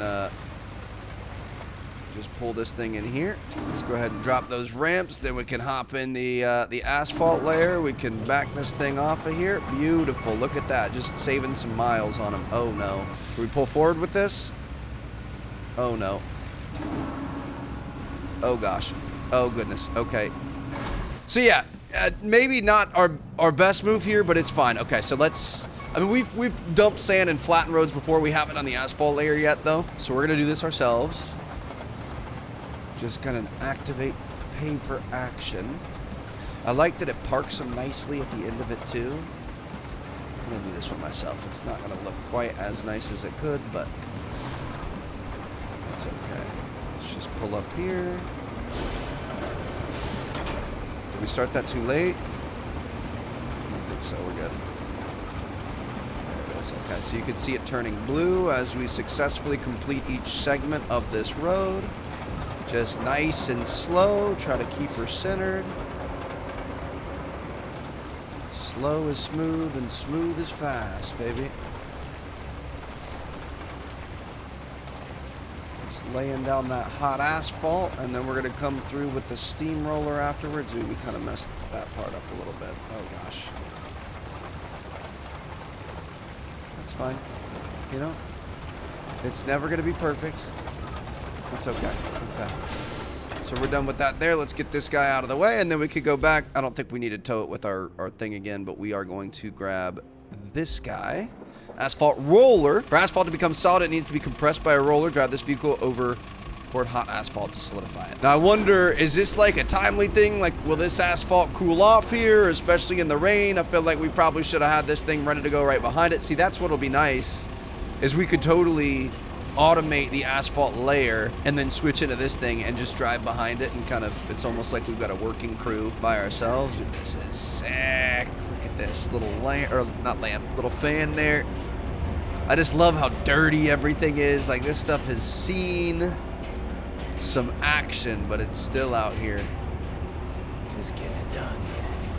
just pull this thing in here. Let's go ahead and drop those ramps. Then we can hop in the asphalt layer. We can back this thing off of here. Beautiful. Look at that. Just saving some miles on them. Oh, no. Can we pull forward with this? Oh, no. Oh, gosh. Oh, goodness. Okay. So, yeah. Maybe not our best move here, but it's fine. Okay, so let's... I mean, we've dumped sand and flattened roads before. We haven't on the asphalt layer yet, though. So we're going to do this ourselves. Just kind of activate pay for action. I like that it parks them nicely at the end of it, too. I'm gonna do this one myself. It's not gonna look quite as nice as it could, but that's okay. Let's just pull up here. Did we start that too late? I don't think so. We're good. There it is. Okay, so you can see it turning blue as we successfully complete each segment of this road. Just nice and slow. Try to keep her centered. Slow is smooth and smooth is fast, baby. Just laying down that hot asphalt, and then we're going to come through with the steamroller afterwards. Ooh, we kind of messed that part up a little bit. Oh, gosh. That's fine. You know, it's never going to be perfect. It's okay. Okay. So we're done with that there. Let's get this guy out of the way, and then we could go back. I don't think we need to tow it with our thing again, but we are going to grab this guy. Asphalt roller. For asphalt to become solid, it needs to be compressed by a roller. Drive this vehicle over poured hot asphalt to solidify it. Now, I wonder, is this like a timely thing? Like, will this asphalt cool off here, especially in the rain? I feel like we probably should have had this thing ready to go right behind it. See, that's what'll be nice, is we could totally automate the asphalt layer and then switch into this thing and just drive behind it, and kind of, it's almost like we've got a working crew by ourselves. Dude, this is sick. Look at this little lamp, or not lamp, little fan there. I just love how dirty everything is. Like, this stuff has seen some action, but it's still out here just getting it done.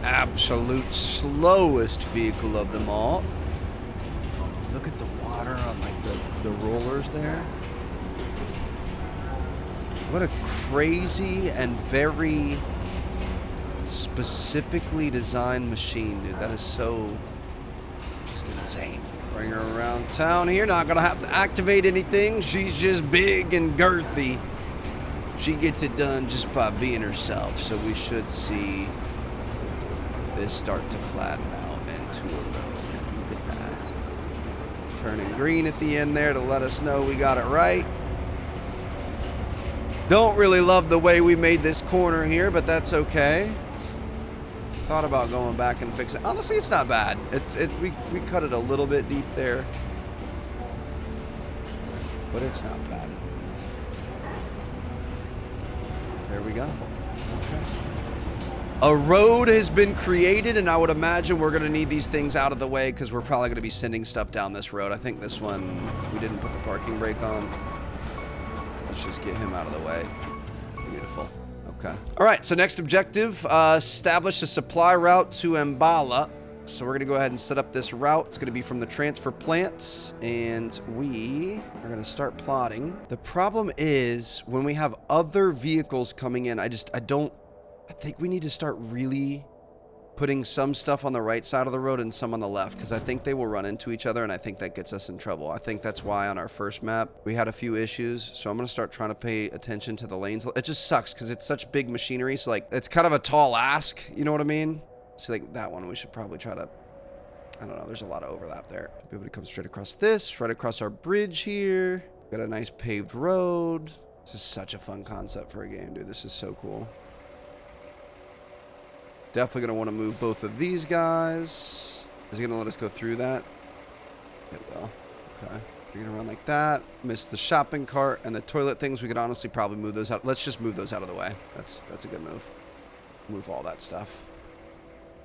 Absolute slowest vehicle of them all. Look at the water on like the rollers there. What a crazy and very specifically designed machine, dude. That is so just insane. Bring her around town here. Not gonna have to activate anything. She's just big and girthy. She gets it done just by being herself. So we should see this start to flatten out into a road. Look at that. Turning green at the end there to let us know we got it right. Don't really love the way we made this corner here, but that's okay. Thought about going back and fixing it. Honestly, it's not bad. We cut it a little bit deep there, but it's not bad. There we go. Okay. A road has been created, and I would imagine we're going to need these things out of the way because we're probably going to be sending stuff down this road. I think this one, we didn't put the parking brake on. Let's just get him out of the way. Beautiful. Okay. All right, so next objective, establish a supply route to Mbala. So we're going to go ahead and set up this route. It's going to be from the transfer plant, and we are going to start plotting. The problem is when we have other vehicles coming in, I think we need to start really putting some stuff on the right side of the road and some on the left, because I think they will run into each other, and I think that gets us in trouble. I think that's why on our first map we had a few issues, so I'm going to start trying to pay attention to the lanes. It just sucks because it's such big machinery, so like it's kind of a tall ask, you know what I mean? So like that one we should probably try to, I don't know, there's a lot of overlap there. Be able to come straight across this, right across our bridge here. Got a nice paved road. This is such a fun concept for a game, dude. This is so cool. Definitely going to want to move both of these guys. Is he going to let us go through that? It will. Okay. You're going to run like that. Miss the shopping cart and the toilet things. We could honestly probably move those out. Let's just move those out of the way. That's a good move. Move all that stuff.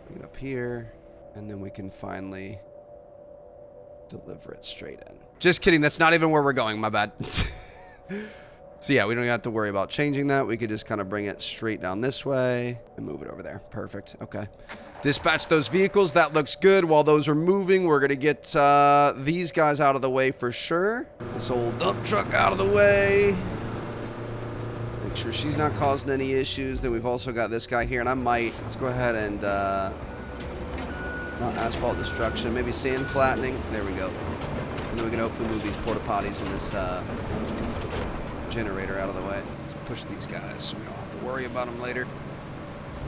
Bring it up here. And then we can finally deliver it straight in. Just kidding. That's not even where we're going. My bad. So yeah, we don't even have to worry about changing that. We could just kind of bring it straight down this way and move it over there. Perfect. Okay. Dispatch those vehicles. That looks good. While those are moving, we're going to get these guys out of the way for sure. This old dump truck out of the way. Make sure she's not causing any issues. Then we've also got this guy here, and let's go ahead and, not asphalt destruction, maybe sand flattening. There we go. And then we can hopefully move these porta potties in this, generator out of the way. Let's push these guys so we don't have to worry about them later.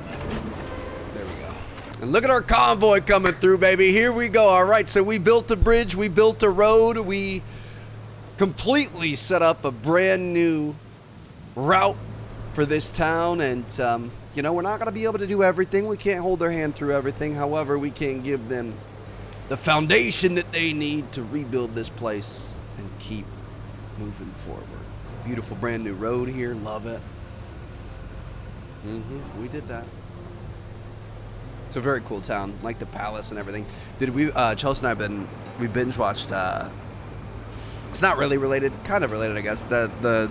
There we go. And look at our convoy coming through, baby. Here we go. All right, so we built a bridge. We built a road. We completely set up a brand new route for this town. And, you know, we're not going to be able to do everything. We can't hold their hand through everything. However, we can give them the foundation that they need to rebuild this place and keep moving forward. Beautiful brand new road here. Love it. We did that. It's a very cool town, like the palace and everything. Did we, Chelsea and I we binge watched, it's not really related, kind of related, I guess, the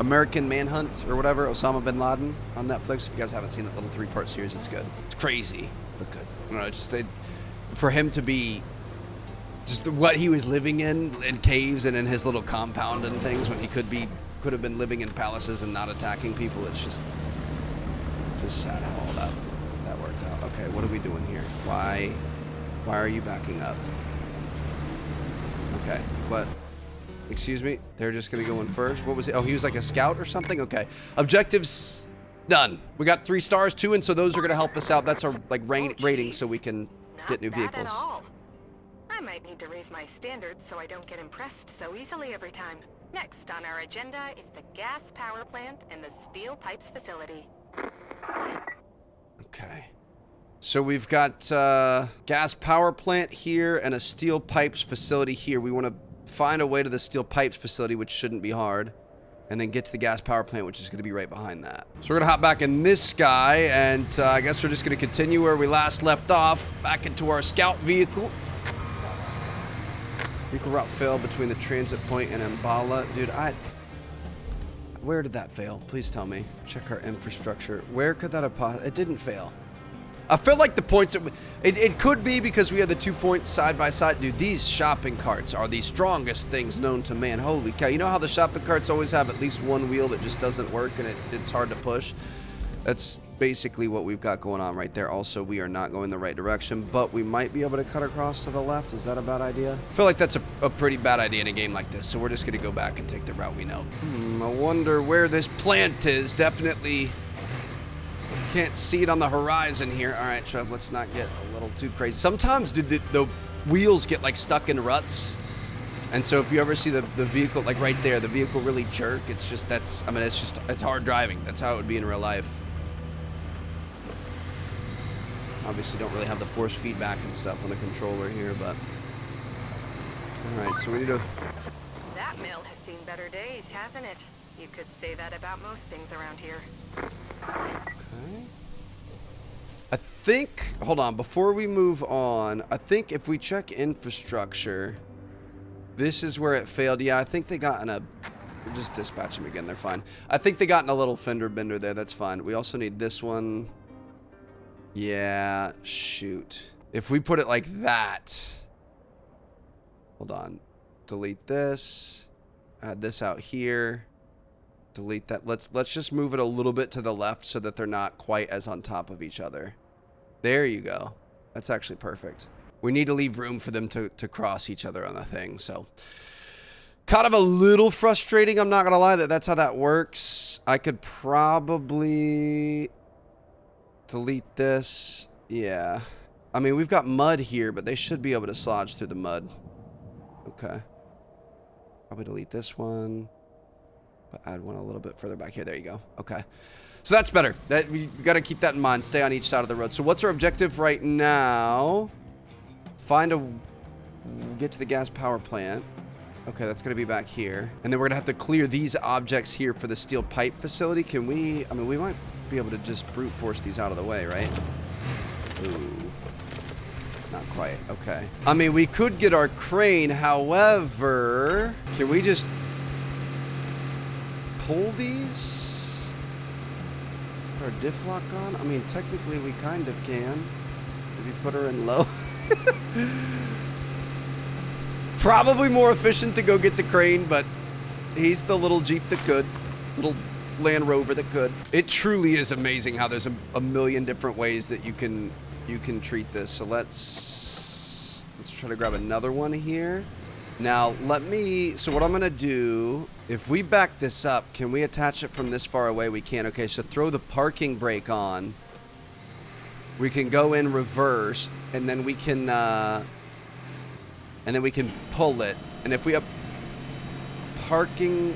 American Manhunt or whatever, Osama bin Laden on Netflix. If you guys haven't seen that little 3-part series, it's good. It's crazy, but good. I don't know, just for him to be just what he was living in caves and in his little compound and things when he could have been living in palaces and not attacking people. It's just sad how all that worked out. Okay, what are we doing here? Why are you backing up? Okay, what? Excuse me? They're just gonna go in first? What was it? Oh, he was like a scout or something? Okay. Objectives done. We got 3 stars, 2, and so those are gonna help us out. That's our like rating so we can get new vehicles. Not bad at all. I might need to raise my standards so I don't get impressed so easily every time. Next on our agenda is the gas power plant and the steel pipes facility. Okay. So we've got gas power plant here and a steel pipes facility here. We want to find a way to the steel pipes facility, which shouldn't be hard, and then get to the gas power plant, which is going to be right behind that. So we're going to hop back in this guy, and I guess we're just going to continue where we last left off, back into our scout vehicle. Vehicle route failed between the transit point and Mbala. Dude, where did that fail? Please tell me. Check our infrastructure. Where could that have it didn't fail. I feel like the points, it could be because we have the 2 points side by side. Dude, these shopping carts are the strongest things known to man. Holy cow. You know how the shopping carts always have at least one wheel that just doesn't work and it's hard to push? That's basically what we've got going on right there. Also, we are not going the right direction, but we might be able to cut across to the left. Is that a bad idea? I feel like that's a pretty bad idea in a game like this, so we're just going to go back and take the route we know. I wonder where this plant is. Definitely can't see it on the horizon here. All right, Trev, let's not get a little too crazy. Sometimes, dude, the wheels get, like, stuck in ruts. And so if you ever see the vehicle, like right there, the vehicle really jerk, it's just, it's hard driving. That's how it would be in real life. Obviously don't really have the force feedback and stuff on the controller here, but... Alright, so we need to... That mill has seen better days, hasn't it? You could say that about most things around here. Okay. I think... Hold on, before we move on, I think if we check infrastructure... This is where it failed. Yeah, I think they got in a... We'll just dispatch them again. They're fine. I think they got in a little fender bender there. That's fine. We also need this one. Yeah, shoot. If we put it like that... Hold on. Delete this. Add this out here. Delete that. Let's just move it a little bit to the left so that they're not quite as on top of each other. There you go. That's actually perfect. We need to leave room for them to cross each other on the thing, so... Kind of a little frustrating, I'm not going to lie, that's how that works. I could probably... delete this. Yeah. I mean, we've got mud here, but they should be able to slodge through the mud. Okay. Probably delete this one. But add one a little bit further back here. There you go. Okay. So that's better. We got to keep that in mind. Stay on each side of the road. So what's our objective right now? Get to the gas power plant. Okay, that's going to be back here. And then we're going to have to clear these objects here for the steel pipe facility. Can we... I mean, we might be able to just brute force these out of the way, right? Ooh. Not quite. Okay. I mean, we could get our crane. However, can we just pull these? Put our diff lock on? I mean, technically we kind of can. Maybe put her in low. Probably more efficient to go get the crane, but he's the little Jeep that could. Little Land Rover that could. It truly is amazing how there's a million different ways that you can treat this. So let's try to grab another one here. Now, so what I'm going to do, if we back this up, can we attach it from this far away? We can. Okay, so throw the parking brake on. We can go in reverse, and then we can pull it. And if we have parking,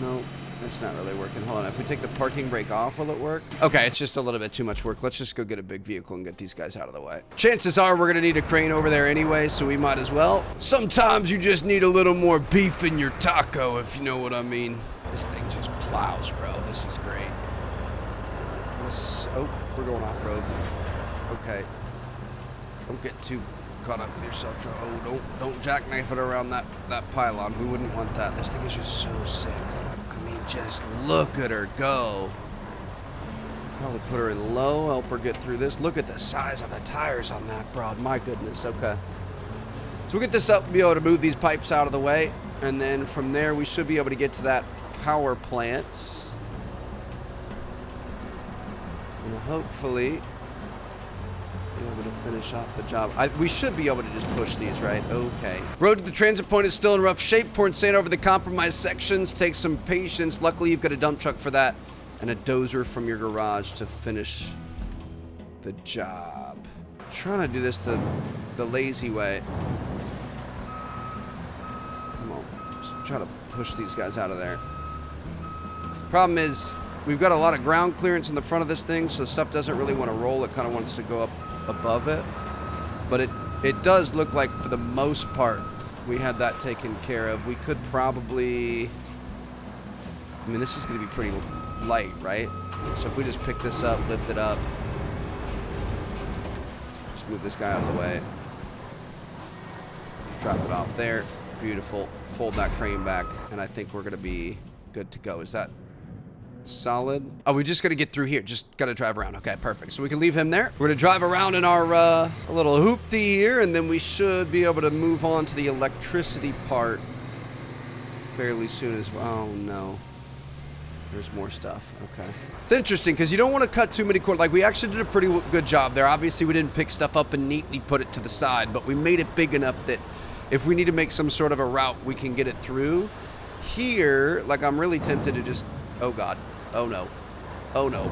no, That's not really working. Hold on. If we take the parking brake off, will it work? Okay, it's just a little bit too much work. Let's just go get a big vehicle and get these guys out of the way. Chances are we're going to need a crane over there anyway, so we might as well. Sometimes you just need a little more beef in your taco, if you know what I mean. This thing just plows, bro. This is great. Oh, we're going off-road. Okay. Don't get too caught up with yourself. Oh, don't jackknife it around that pylon. We wouldn't want that. This thing is just so sick. I mean, just look at her go. Probably put her in low, help her get through this. Look at the size of the tires on that broad. My goodness. Okay. So we'll get this up and be able to move these pipes out of the way. And then from there, we should be able to get to that power plant. And hopefully be able to finish off the job. We should be able to just push these, right? Okay. Road to the transit point is still in rough shape. Pouring sand over the compromised sections takes some patience. Luckily, you've got a dump truck for that and a dozer from your garage to finish the job. I'm trying to do this the lazy way. Come on. Just try to push these guys out of there. Problem is, we've got a lot of ground clearance in the front of this thing, so stuff doesn't really want to roll. It kind of wants to go up above it. But it does look like, for the most part, we had that taken care of. We could probably... I mean, this is going to be pretty light, right? So if we just pick this up, lift it up, just move this guy out of the way. Drop it off there. Beautiful. Fold that crane back, and I think we're going to be good to go. Is that... solid? Oh, we just got to get through here. Just got to drive around. Okay, perfect. So we can leave him there. We're going to drive around in our little hoopty here, and then we should be able to move on to the electricity part fairly soon as well. Oh, no. There's more stuff. Okay. It's interesting because you don't want to cut too many corners. Like, we actually did a pretty good job there. Obviously, we didn't pick stuff up and neatly put it to the side, but we made it big enough that if we need to make some sort of a route, we can get it through. Here, like, I'm really tempted to just... Oh, God. Oh, no. Oh, no.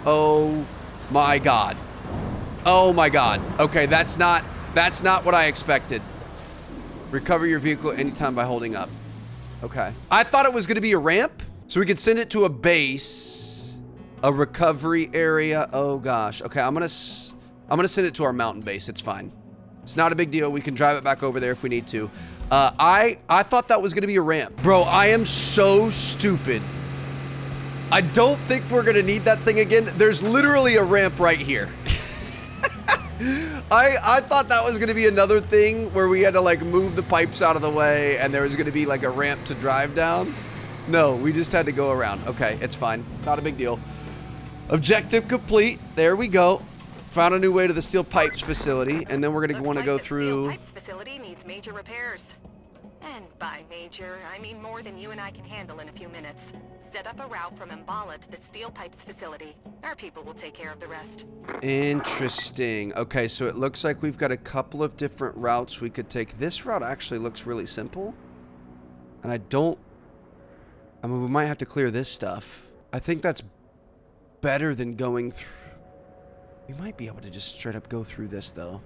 Oh, my God. Oh, my God. Okay, that's not what I expected. Recover your vehicle anytime by holding up. Okay. I thought it was going to be a ramp, so we could send it to a base, a recovery area. Oh, gosh. Okay, I'm gonna send it to our mountain base. It's fine. It's not a big deal. We can drive it back over there if we need to. I thought that was going to be a ramp. Bro, I am so stupid. I don't think we're gonna need that thing again. There's literally a ramp right here. I thought that was gonna be another thing where we had to like move the pipes out of the way and there was gonna be like a ramp to drive down. No, we just had to go around. Okay, it's fine. Not a big deal. Objective complete. There we go. Found a new way to the steel pipes facility, and then we're gonna want to go through. The steel pipes facility needs major repairs. And by major, I mean more than you and I can handle in a few minutes. Set up a route from Mbala to the steel pipes facility. Our people will take care of the rest. Interesting. Okay, so it looks like we've got a couple of different routes we could take. This route actually looks really simple. And I mean, we might have to clear this stuff. I think that's better than going through. We might be able to just straight up go through this, though.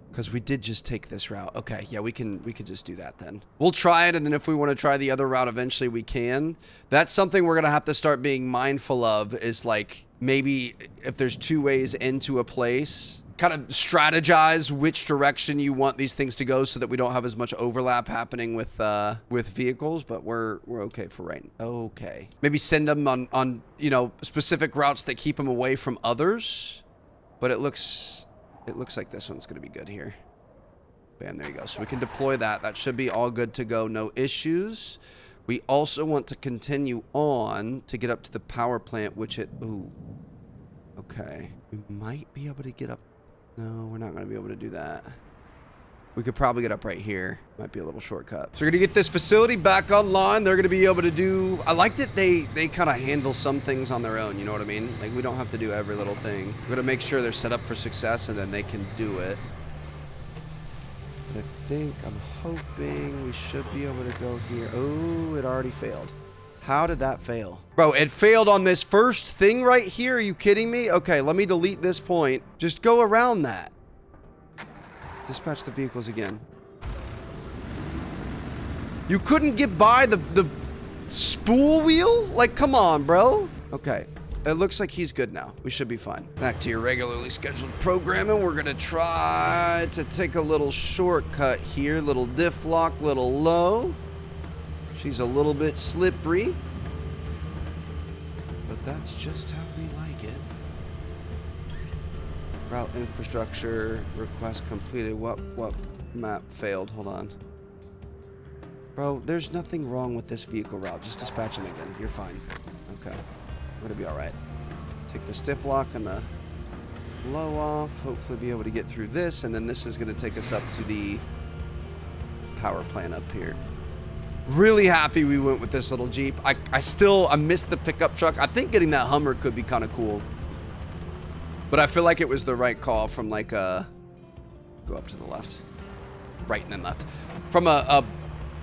Because we did just take this route. Okay, yeah, we can just do that then. We'll try it, and then if we want to try the other route eventually, we can. That's something we're going to have to start being mindful of, is like, maybe if there's two ways into a place, kind of strategize which direction you want these things to go so that we don't have as much overlap happening with vehicles, but we're okay for right now. Okay. Maybe send them on, you know, specific routes that keep them away from others, but it looks like this one's going to be good here. Bam, there you go. So we can deploy that. That should be all good to go. No issues. We also want to continue on to get up to the power plant, which ooh. Okay. We might be able to get up. No, we're not going to be able to do that. We could probably get up right here. Might be a little shortcut. So we're going to get this facility back online. They're going to be able to do... I like that they kind of handle some things on their own, you know what I mean? Like, we don't have to do every little thing. We're going to make sure they're set up for success, and then they can do it. But I'm hoping we should be able to go here. Oh, it already failed. How did that fail? Bro, it failed on this first thing right here. Are you kidding me? Okay, let me delete this point. Just go around that. Dispatch the vehicles again. You couldn't get by the spool wheel? Like, come on, bro. Okay. It looks like he's good now. We should be fine. Back to your regularly scheduled programming. We're gonna try to take a little shortcut here. Little diff lock, little low. She's a little bit slippery. But that's just how we like it. Route infrastructure request completed. What map failed? Hold on. Bro, there's nothing wrong with this vehicle route. Just dispatch him again. You're fine. Okay. We're gonna be alright. Take the stiff lock and the low off. Hopefully be able to get through this. And then this is gonna take us up to the power plant up here. Really happy we went with this little Jeep. I missed the pickup truck. I think getting that Hummer could be kind of cool. But I feel like it was the right call from like go up to the left. Right and then left. From a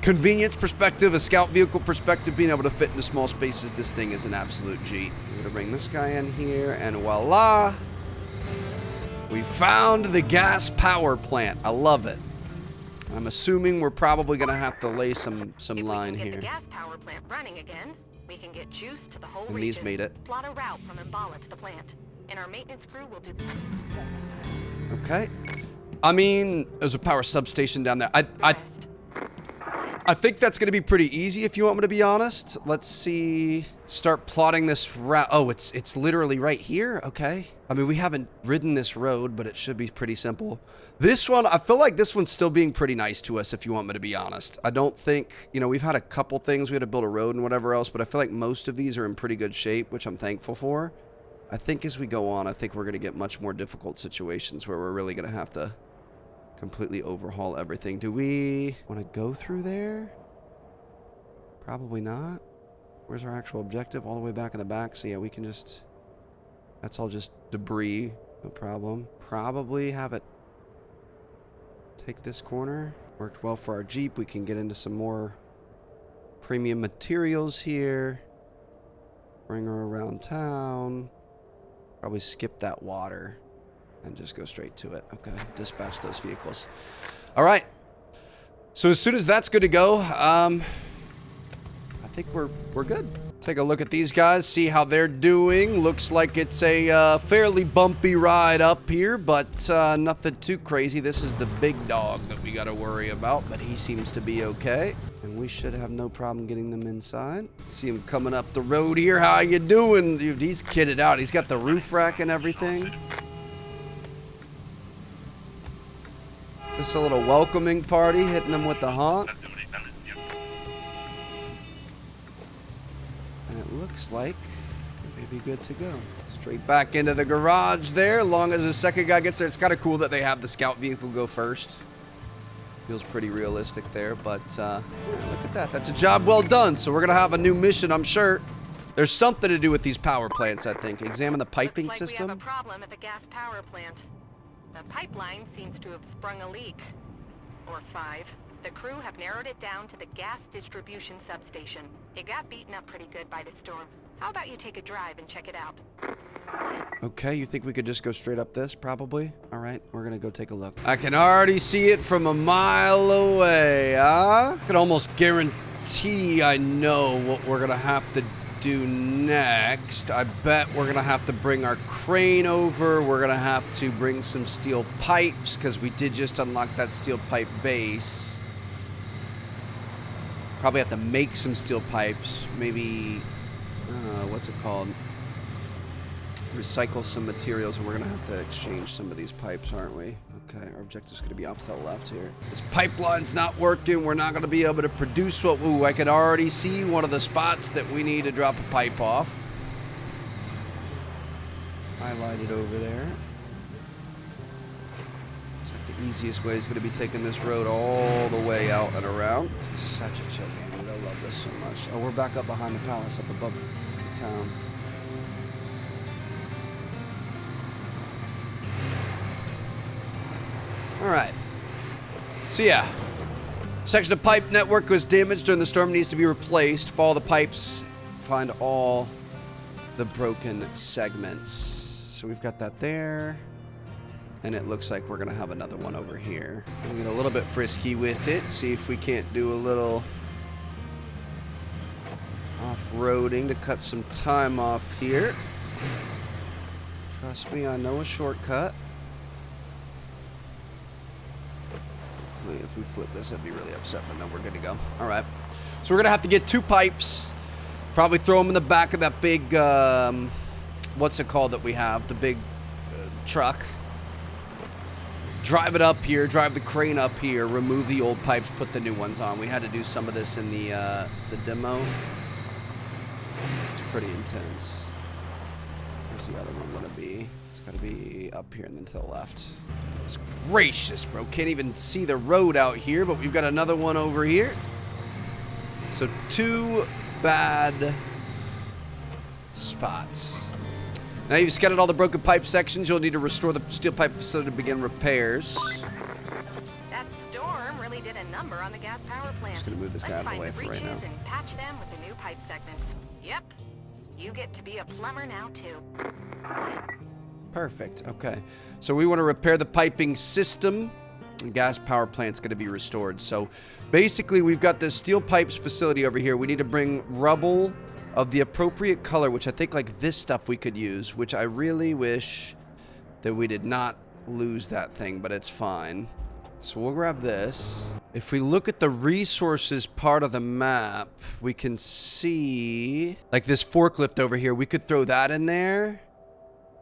convenience perspective, a scout vehicle perspective, being able to fit into small spaces, this thing is an absolute G. We're gonna bring this guy in here, and voila! We found the gas power plant. I love it. I'm assuming we're probably gonna have to lay some line here. If we can get the gas power plant running again, we can get juice to the whole And region. these made it. Plot a route from Mbala to the plant, and our maintenance crew will do. Okay. I mean, there's a power substation down there. I think that's going to be pretty easy if you want me to be honest. Let's see. Start plotting this route. Oh, it's literally right here. Okay. I mean, we haven't ridden this road, but it should be pretty simple. This one, I feel like this one's still being pretty nice to us if you want me to be honest. I don't think, you know, we've had a couple things. We had to build a road and whatever else, but I feel like most of these are in pretty good shape, which I'm thankful for. I think as we go on, I think we're going to get much more difficult situations where we're really going to have to completely overhaul everything. Do we want to go through there? Probably not. Where's our actual objective? All the way back in the back. So yeah, we can just... That's all just debris. No problem. Probably have it take this corner. Worked well for our Jeep. We can get into some more premium materials here. Bring her around town. Probably skip that water. And just go straight to it. Okay, dispatch those vehicles. All right. So as soon as that's good to go, I think we're good. Take a look at these guys, see how they're doing. Looks like it's a fairly bumpy ride up here, but nothing too crazy. This is the big dog that we got to worry about, but he seems to be okay. And we should have no problem getting them inside. See him coming up the road here. How you doing? Dude, he's kitted out. He's got the roof rack and everything. Just a little welcoming party, hitting them with the honk. And it looks like we may be good to go. Straight back into the garage there, as long as the second guy gets there. It's kind of cool that they have the scout vehicle go first. Feels pretty realistic there, but yeah, look at that. That's a job well done. So we're going to have a new mission, I'm sure. There's something to do with these power plants, I think. Examine the piping Looks like system. we have a problem at the gas power plant. The pipeline seems to have sprung a leak. Or 5. The crew have narrowed it down to the gas distribution substation. It got beaten up pretty good by the storm. How about you take a drive and check it out? Okay, you think we could just go straight up this? Probably. All right, we're gonna go take a look. I can already see it from a mile away, huh? I can almost guarantee I know what we're gonna have to do next. I bet we're gonna have to bring our crane over. We're gonna have to bring some steel pipes because we did just unlock that steel pipe base. Probably have to make some steel pipes. Maybe, what's it called? Recycle some materials, and we're gonna have to exchange some of these pipes, aren't we? Okay, our objective's gonna be off to the left here. This pipeline's not working. We're not gonna be able to produce what, ooh, I could already see one of the spots that we need to drop a pipe off. Highlighted over there. Looks like the easiest way is gonna be taking this road all the way out and around. Such a chill game, dude. I love this so much. Oh, we're back up behind the palace, up above the town. All right. So yeah, section of pipe network was damaged during the storm, needs to be replaced. Follow the pipes, find all the broken segments. So we've got that there. And it looks like we're gonna have another one over here. I'm gonna get a little bit frisky with it, see if we can't do a little Off-roading to cut some time off here. Trust me, I know a shortcut. If we flip this, I'd be really upset, but no, we're good to go. All right. So we're going to have to get 2 pipes. Probably throw them in the back of that big, what's it called that we have? The big truck. Drive it up here, drive the crane up here, remove the old pipes, put the new ones on. We had to do some of this in the demo. It's pretty intense. Where's the other one going to be? It's got to be up here and then to the left. It's gracious, bro. Can't even see the road out here, but we've got another one over here. So 2 bad spots. Now you've scattered all the broken pipe sections. You'll need to restore the steel pipe facility to begin repairs. That storm really did a number on the gas power plant. Just gonna move this guy out of the way for right now. And patch them with the new pipe segments. Yep. You get to be a plumber now too. Perfect. Okay. So we want to repair the piping system. The gas power plant's going to be restored. So basically we've got this steel pipes facility over here. We need to bring rubble of the appropriate color, which I think like this stuff we could use, which I really wish that we did not lose that thing, but it's fine. So we'll grab this. If we look at the resources part of the map, we can see like this forklift over here. We could throw that in there.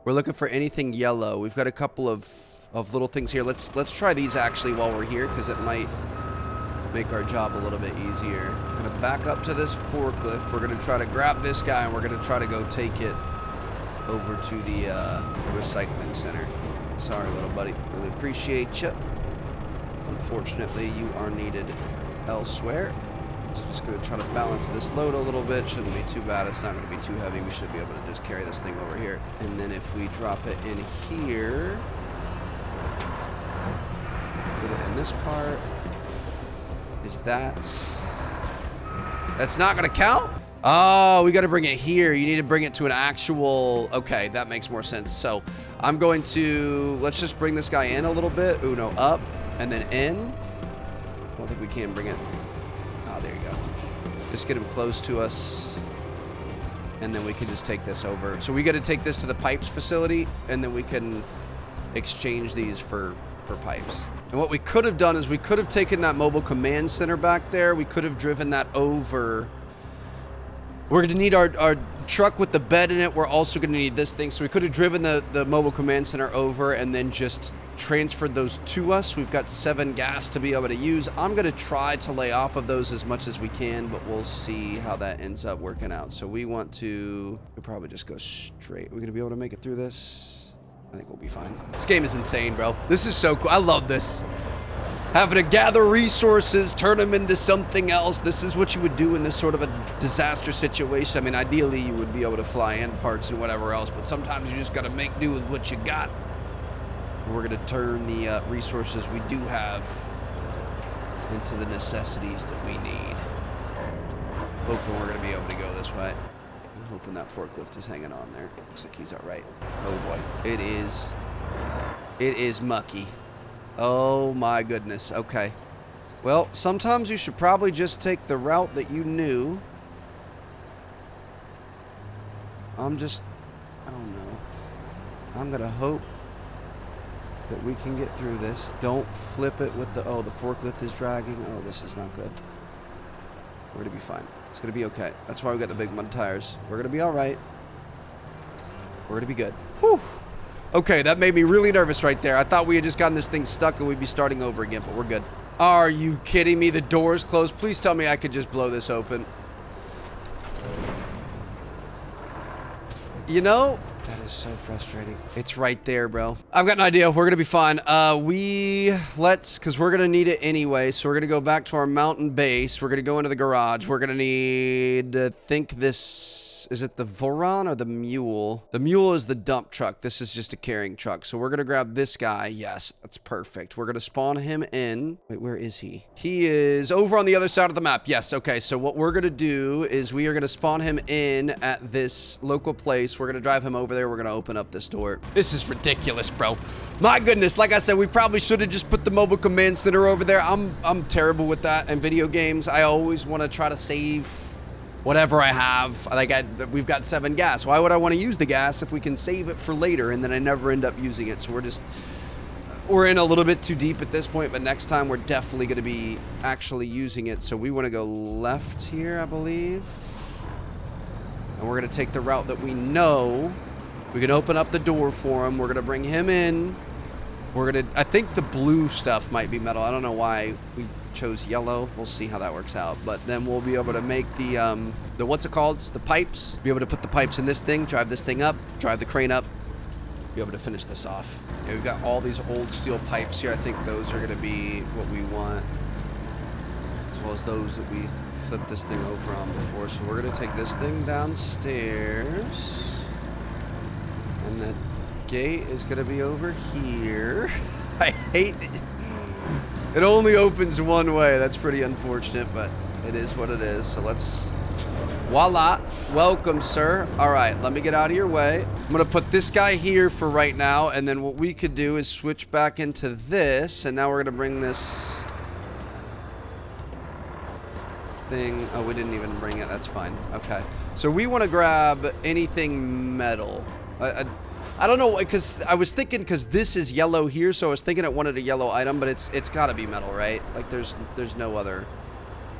We're looking for anything yellow. We've got a couple of little things here. Let's try these actually while we're here, because it might make our job a little bit easier. We're gonna back up to this forklift. We're gonna try to grab this guy and we're gonna try to go take it over to the recycling center. Sorry, little buddy. Really appreciate you. Unfortunately, you are needed elsewhere. So just gonna try to balance this load a little bit. Shouldn't be too bad. It's not gonna be too heavy. We should be able to just carry this thing over here. And then if we drop it in here, put it in this part. Is that's not gonna count? Oh, we gotta bring it here. You need to bring it to an actual, okay, that makes more sense. So I'm going to, let's just bring this guy in a little bit. Ooh, no, up and then in. I don't think we can bring it. Oh, there you go. Just get him close to us. And then we can just take this over. So we gotta take this to the pipes facility and then we can exchange these for pipes. And what we could have done is we could have taken that mobile command center back there. We could have driven that over. We're going to need our truck with the bed in it. We're also going to need this thing. So we could have driven the mobile command center over and then just transferred those to us. We've got 7 gas to be able to use. I'm going to try to lay off of those as much as we can, but we'll see how that ends up working out. So we want to we'll probably just go straight. We're going to be able to make it through this. I think we'll be fine. This game is insane, bro. This is so cool. I love this. Having to gather resources, turn them into something else. This is what you would do in this sort of a disaster situation. I mean, ideally, you would be able to fly in parts and whatever else, but sometimes you just got to make do with what you got. We're going to turn the resources we do have into the necessities that we need. Hoping we're going to be able to go this way. Hoping that forklift is hanging on there. Looks like he's all right. Oh boy, it is mucky. Oh my goodness. Okay. Well, sometimes you should probably just take the route that you knew. Oh no. I'm gonna hope that we can get through this. Don't flip it with the forklift is dragging. Oh, this is not good. We're gonna be fine. It's gonna be okay. That's why we got the big mud tires. We're gonna be all right. We're gonna be good. Whew. Okay, that made me really nervous right there. I thought we had just gotten this thing stuck and we'd be starting over again, but we're good. Are you kidding me? The door's closed. Please tell me I could just blow this open. You know, that is so frustrating. It's right there, bro. I've got an idea. We're gonna be fine. Because we're gonna need it anyway. So we're gonna go back to our mountain base. We're gonna go into the garage. We're gonna need, is it the Voron or the Mule? The Mule is the dump truck. This is just a carrying truck. So we're gonna grab this guy. Yes, that's perfect. We're gonna spawn him in. Wait, where is he? He is over on the other side of the map. Yes, okay. So what we're gonna do is we are gonna spawn him in at this local place. We're gonna drive him over there. We're gonna open up this door. This is ridiculous, bro. My goodness, like I said, we probably should have just put the mobile command center over there. I'm terrible with that in video games. I always want to try to save whatever I have. Like, we've got 7 gas. Why would I want to use the gas if we can save it for later and then I never end up using it? So we're in a little bit too deep at this point, but next time we're definitely going to be actually using it. So we want to go left here, I believe. And we're going to take the route that we know. We can open up the door for him. We're going to bring him in. I think the blue stuff might be metal. I don't know why we chose yellow. We'll see how that works out. But then we'll be able to make the what's it called? The pipes. Be able to put the pipes in this thing, drive this thing up, drive the crane up, be able to finish this off. Yeah, we've got all these old steel pipes here. I think those are going to be what we want, as well as those that we flipped this thing over on before. So we're going to take this thing downstairs, and the gate is going to be over here. I hate it. It only opens one way. That's pretty unfortunate, but it is what it is. So let's... Voila. Welcome, sir. All right, let me get out of your way. I'm going to put this guy here for right now, and then what we could do is switch back into this, and now we're going to bring this thing... Oh, we didn't even bring it. That's fine. Okay. So we want to grab anything metal. I don't know, because I was thinking, because this is yellow here, so I was thinking it wanted a yellow item, but it's got to be metal, right? Like, there's no other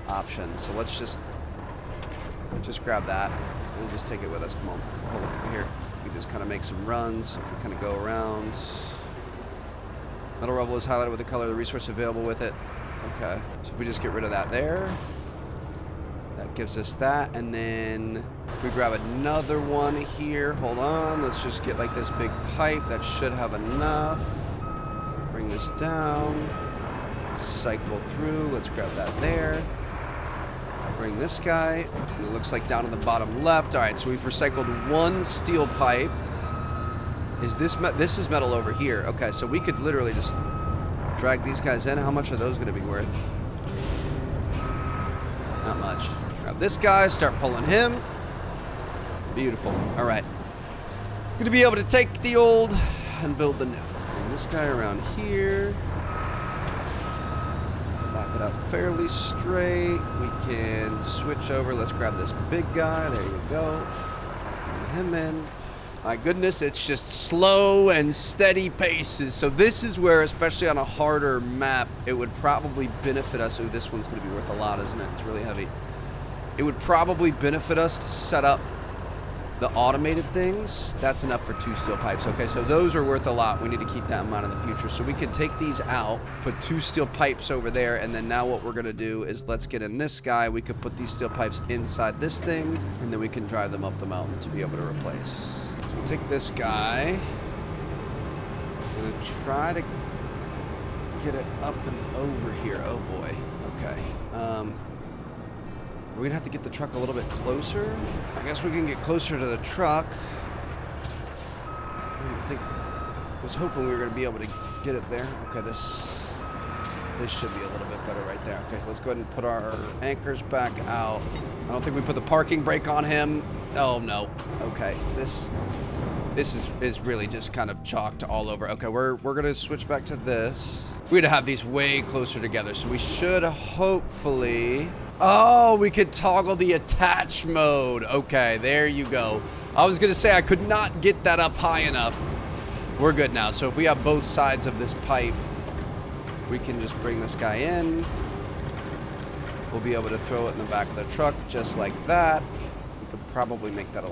option. So let's just grab that and just take it with us. Come on, hold on here. We just kind of make some runs. If we kind of go around. Metal rubble is highlighted with the color of the resource available with it. Okay, so if we just get rid of that there, that gives us that. And then if we grab another one here, hold on, let's just get like this big pipe. That should have enough. Bring this down, cycle through. Let's grab that there. Bring this guy. And it looks like down in the bottom left. All right, so we've recycled 1 steel pipe. Is this this is metal over here? Okay, so we could literally just drag these guys in. How much are those going to be worth? Not much. Grab this guy, start pulling him. Beautiful. All right. Going to be able to take the old and build the new. Bring this guy around here. Back it up fairly straight. We can switch over. Let's grab this big guy. There you go. Bring him in. My goodness, it's just slow and steady paces. So this is where, especially on a harder map, it would probably benefit us. Oh, this one's going to be worth a lot, isn't it? It's really heavy. It would probably benefit us to set up the automated things. That's enough for 2 steel pipes. Okay, so those are worth a lot. We need to keep that in mind in the future. So we could take these out, put 2 steel pipes over there, and then now what we're going to do is let's get in this guy. We could put these steel pipes inside this thing, and then we can drive them up the mountain to be able to replace. So we'll take this guy. I'm going to try to get it up and over here. Oh boy. Okay. We're gonna have to get the truck a little bit closer. I guess we can get closer to the truck. I was hoping we were gonna be able to get it there. Okay, this should be a little bit better right there. Okay, let's go ahead and put our anchors back out. I don't think we put the parking brake on him. Oh no. Okay, this is really just kind of chalked all over. Okay, we're gonna switch back to this. We're gonna have these way closer together, so we should hopefully... Oh, we could toggle the attach mode. Okay, there you go. I was gonna say I could not get that up high enough. We're good now. So if we have both sides of this pipe, we can just bring this guy in. We'll be able to throw it in the back of the truck just like that. We could probably make that a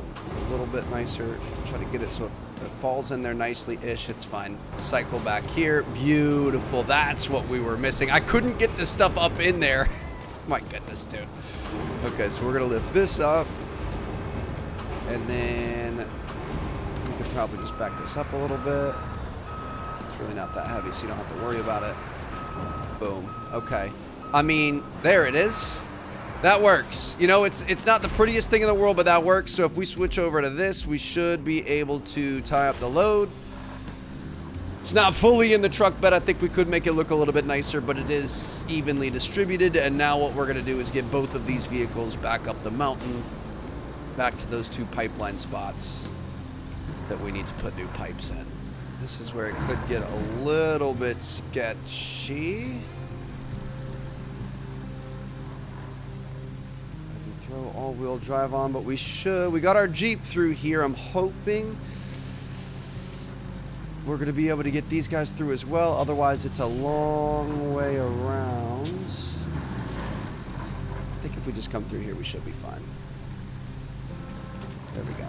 little bit nicer. Try to get it so it falls in there nicely-ish. It's fine. Cycle back here. Beautiful. That's what we were missing. I couldn't get this stuff up in there. My goodness, dude. Okay, so we're gonna lift this up, and then we could probably just back this up a little bit. It's really not that heavy, so you don't have to worry about it. Boom. Okay. I mean, there it is. That works. You know, it's not the prettiest thing in the world, but that works. So if we switch over to this, we should be able to tie up the load. It's not fully in the truck bed. I think we could make it look a little bit nicer, but it is evenly distributed. And now what we're going to do is get both of these vehicles back up the mountain, back to those 2 pipeline spots that we need to put new pipes in. This is where it could get a little bit sketchy. throw all-wheel drive on, but we should. We got our Jeep through here. I'm hoping we're going to be able to get these guys through as well. Otherwise, it's a long way around. I think if we just come through here, we should be fine. There we go.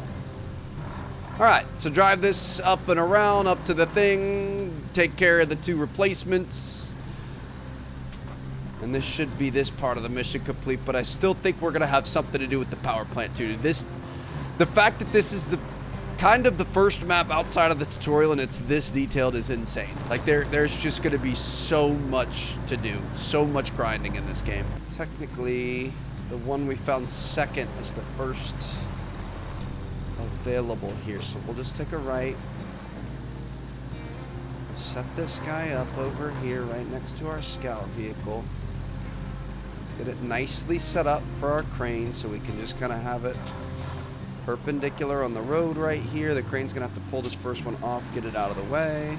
All right, so drive this up and around, up to the thing, take care of the 2 replacements. And this should be this part of the mission complete, but I still think we're going to have something to do with the power plant, too. The fact that this is the kind of the first map outside of the tutorial and it's this detailed is insane. Like, there's just going to be so much to do, so much grinding in this game. Technically, the one we found second is the first available here, so we'll just take a right, set this guy up over here right next to our scout vehicle, get it nicely set up for our crane so we can just kind of have it perpendicular on the road right here. The crane's gonna have to pull this first one off, get it out of the way,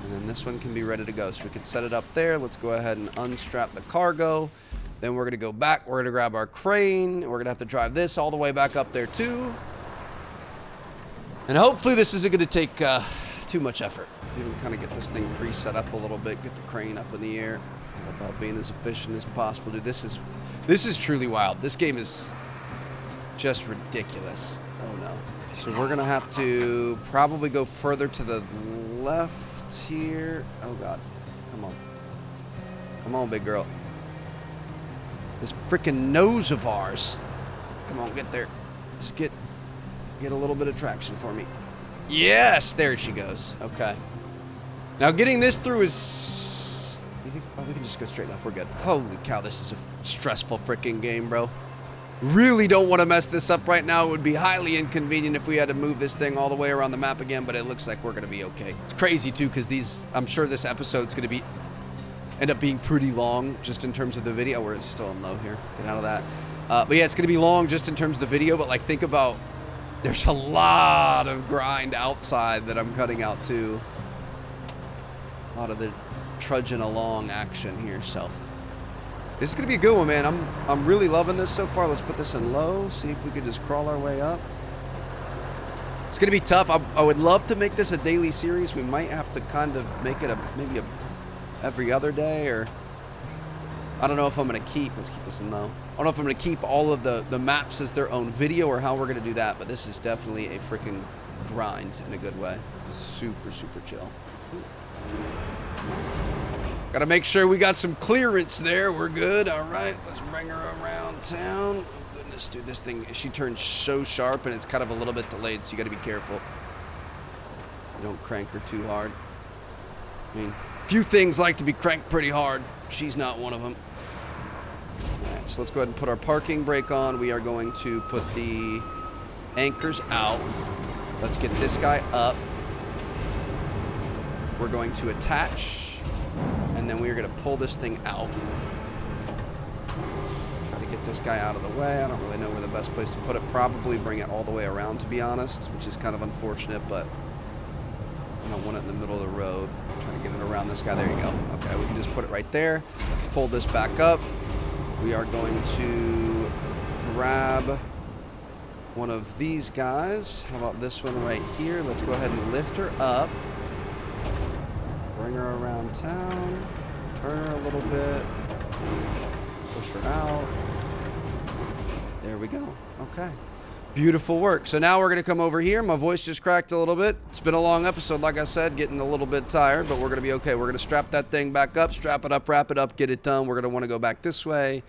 and then this one can be ready to go, so we can set it up there. Let's go ahead and unstrap the cargo. Then we're gonna go back, we're gonna grab our crane, we're gonna have to drive this all the way back up there too. And hopefully this isn't going to take too much effort. Even kind of get this thing pre-set up a little bit, get the crane up in the air, about being as efficient as possible. Dude, this is truly wild. This game is just ridiculous. Oh no. So we're going to have to probably go further to the left here. Oh god. Come on. Come on, big girl. This freaking nose of ours. Come on, get there. Just get a little bit of traction for me. Yes, there she goes. Okay. Now getting this through is... You think, oh, we can just go straight left. We're good. Holy cow, this is a stressful freaking game, bro. Really don't want to mess this up right now. It would be highly inconvenient if we had to move this thing all the way around the map again, but it looks like we're going to be okay. It's crazy, too, because I'm sure this episode's going to end up being pretty long, just in terms of the video. We're still in low here. Get out of that. But yeah, it's going to be long just in terms of the video, but like, think about... There's a lot of grind outside that I'm cutting out too. A lot of the trudging along action here, so this is gonna be a good one, man. I'm really loving this so far. Let's put this in low, see if we could just crawl our way up. It's gonna be tough. I would love to make this a daily series. We might have to kind of make it maybe every other day, or I don't know if I'm gonna let's keep this in low. I don't know if I'm going to keep all of the maps as their own video or how we're going to do that, but this is definitely a freaking grind in a good way. Super, super chill. Got to make sure we got some clearance there. We're good. All right, let's bring her around town. Oh, goodness, dude, this thing, she turns so sharp and it's kind of a little bit delayed, so you got to be careful. You don't crank her too hard. I mean, few things like to be cranked pretty hard. She's not one of them. Alright, so let's go ahead and put our parking brake on. We are going to put the anchors out. Let's get this guy up. We're going to attach, and then we are going to pull this thing out. Try to get this guy out of the way. I don't really know where the best place to put it. Probably bring it all the way around, to be honest, which is kind of unfortunate, but I don't want it in the middle of the road. I'm trying to get it around this guy. There you go. Okay, we can just put it right there. Fold this back up. We are going to grab one of these guys. How about this one right here? Let's go ahead and lift her up. Bring her around town. Turn her a little bit. Push her out. There we go. Okay. Beautiful work. So now we're going to come over here. My voice just cracked a little bit. It's been a long episode, like I said, getting a little bit tired, but we're going to be okay. We're going to strap that thing back up, strap it up, wrap it up, get it done. We're going to want to go back this way,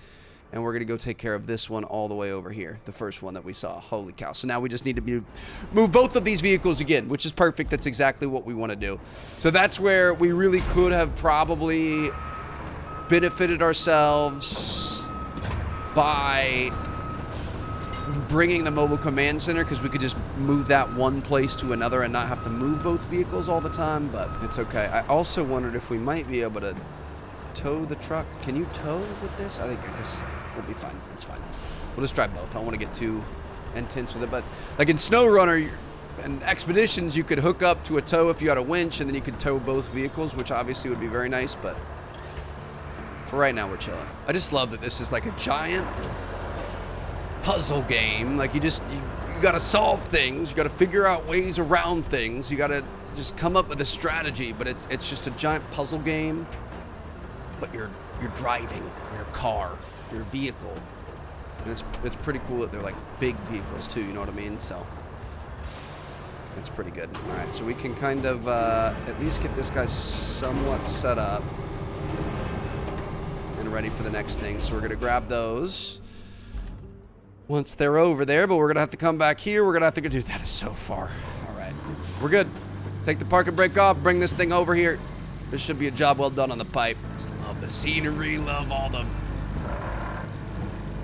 and we're going to go take care of this one all the way over here, the first one that we saw. Holy cow. So now we just need to move both of these vehicles again, which is perfect. That's exactly what we want to do. So that's where we really could have probably benefited ourselves by bringing the mobile command center, because we could just move that one place to another and not have to move both vehicles all the time, but it's okay. I also wondered if we might be able to tow the truck. Can you tow with this? I guess we'll be fine. It's fine. We'll just drive both. I don't want to get too intense with it, but like in SnowRunner and Expeditions, you could hook up to a tow if you had a winch, and then you could tow both vehicles, which obviously would be very nice, but for right now, we're chilling. I just love that this is like a giant puzzle game. Like, you gotta solve things. You gotta figure out ways around things. You gotta just come up with a strategy. But it's just a giant puzzle game. But you're driving your car, your vehicle. And it's pretty cool that they're like big vehicles too. You know what I mean? So it's pretty good. All right, so we can kind of at least get this guy somewhat set up and ready for the next thing. So we're gonna grab those once they're over there, but we're gonna have to come back here. We're gonna have to go. Dude, that is so far. All right, we're good. Take the parking brake off. Bring this thing over here. This should be a job well done on the pipe. Just love the scenery. Love all the.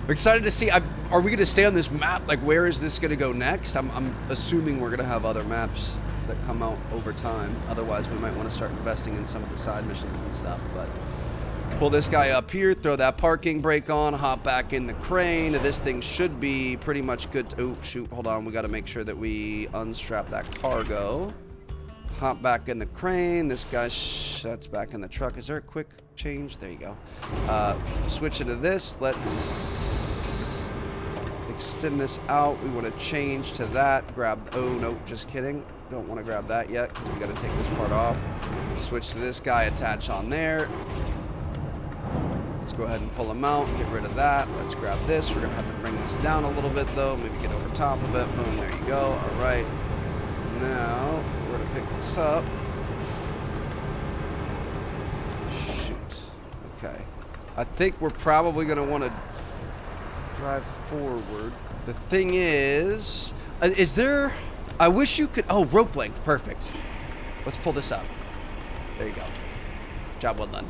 I'm excited to see. Are we gonna stay on this map? Like, where is this gonna go next? I'm assuming we're gonna have other maps that come out over time. Otherwise, we might want to start investing in some of the side missions and stuff. But pull this guy up here, throw that parking brake on, hop back in the crane. This thing should be pretty much good. Oh shoot! Hold on. We got to make sure that we unstrap that cargo. Hop back in the crane. This guy, that's back in the truck. Is there a quick change? There you go. Switch into this. Let's extend this out. We want to change to that. Grab, oh no, just kidding. Don't want to grab that yet because we got to take this part off. Switch to this guy, attach on there. Let's go ahead and pull him out, get rid of that. Let's grab this. We're going to have to bring this down a little bit though. Maybe get over top of it. Boom, there you go. All right. Now, we're going to pick this up. Shoot. Okay. I think we're probably going to want to drive forward. The thing is there... I wish you could... Oh, rope length. Perfect. Let's pull this up. There you go. Job well done.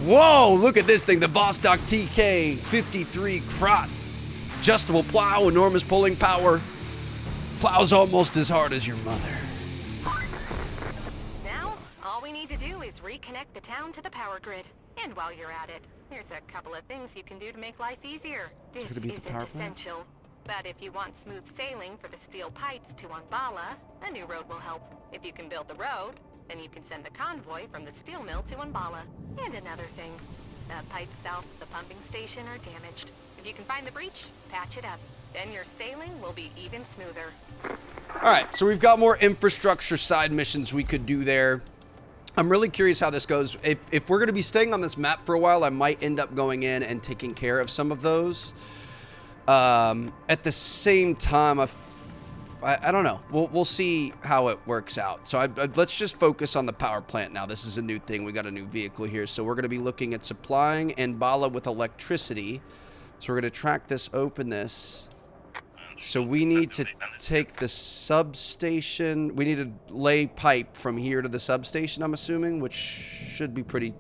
Whoa, look at this thing. The Vostok TK53 Krot. Adjustable plow, enormous pulling power. Plows almost as hard as your mother. Now, all we need to do is reconnect the town to the power grid. And while you're at it, there's a couple of things you can do to make life easier. This isn't essential, but if you want smooth sailing for the steel pipes to Umbala, a new road will help. If you can build the road, then you can send the convoy from the steel mill to Umbala. And another thing, the pipes south of the pumping station are damaged. If you can find the breach, patch it up. Then your sailing will be even smoother. All right, so we've got more infrastructure side missions we could do there. I'm really curious how this goes. If we're going to be staying on this map for a while, I might end up going in and taking care of some of those. At the same time, I don't know. We'll see how it works out. So let's just focus on the power plant now. This is a new thing. We got a new vehicle here. So we're going to be looking at supplying Umbala with electricity. So we're going to track this, open this. So we need to take the substation. We need to lay pipe from here to the substation, I'm assuming, which should be pretty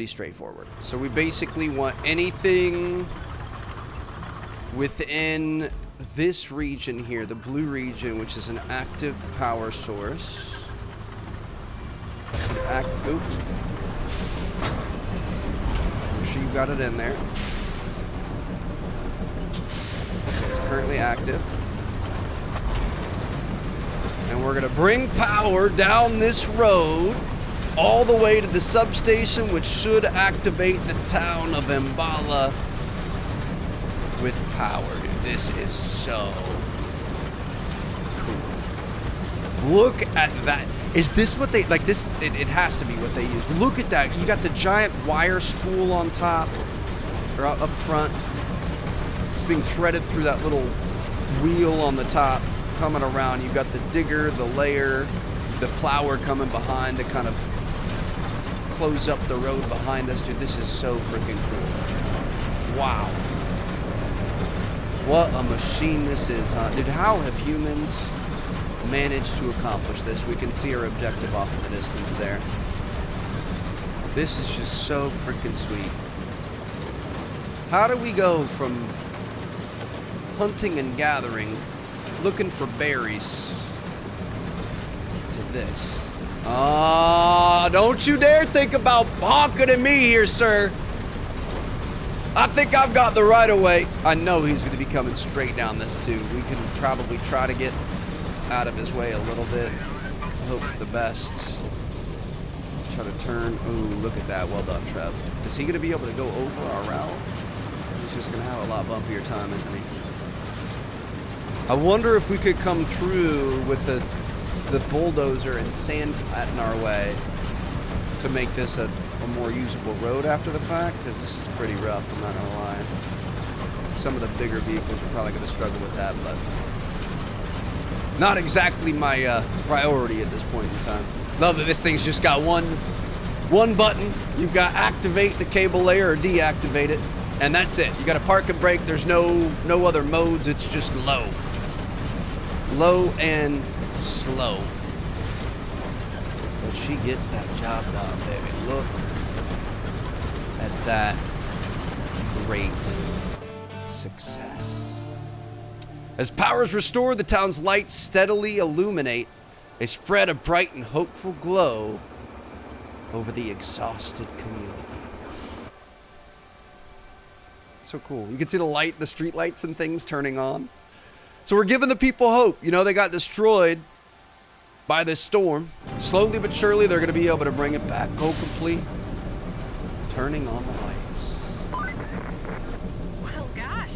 straightforward. So we basically want anything within this region here, the blue region, which is an active power source. Oops. Make sure you got it in there. It's currently active. And we're going to bring power down this road all the way to the substation, which should activate the town of Umbala with power. Dude, this is so cool. Look at that. Is this what they, like this, it has to be what they use. Look at that. You got the giant wire spool on top, or up front. It's being threaded through that little wheel on the top, coming around. You've got the digger, the layer, the plower coming behind to kind of close up the road behind us. Dude, this is so freaking cool. Wow. What a machine this is, huh? Dude, how have humans managed to accomplish this? We can see our objective off in the distance there. This is just so freaking sweet. How do we go from hunting and gathering, looking for berries, to this? Don't you dare think about honking at me here, sir. I think I've got the right of way. I know he's going to be coming straight down this too. We can probably try to get out of his way a little bit. I hope for the best. Try to turn. Ooh, look at that. Well done, Trev. Is he going to be able to go over our route? He's just going to have a lot bumpier time, isn't he? I wonder if we could come through with the bulldozer and sand flatten our way to make this a more usable road after the fact, because this is pretty rough, I'm not going to lie. Some of the bigger vehicles are probably going to struggle with that, but not exactly my priority at this point in time. Love that this thing's just got one button. You've got activate the cable layer or deactivate it, and that's it. You got to park and brake. There's no other modes. It's just low and slow. But she gets that job done, baby. Look at that great success. As power is restored, the town's lights steadily illuminate a spread of bright and hopeful glow over the exhausted community. So cool. You can see the street lights and things turning on. So we're giving the people hope. You know, they got destroyed by this storm. Slowly but surely, they're going to be able to bring it back. Go complete. Turning on the lights. Well, gosh.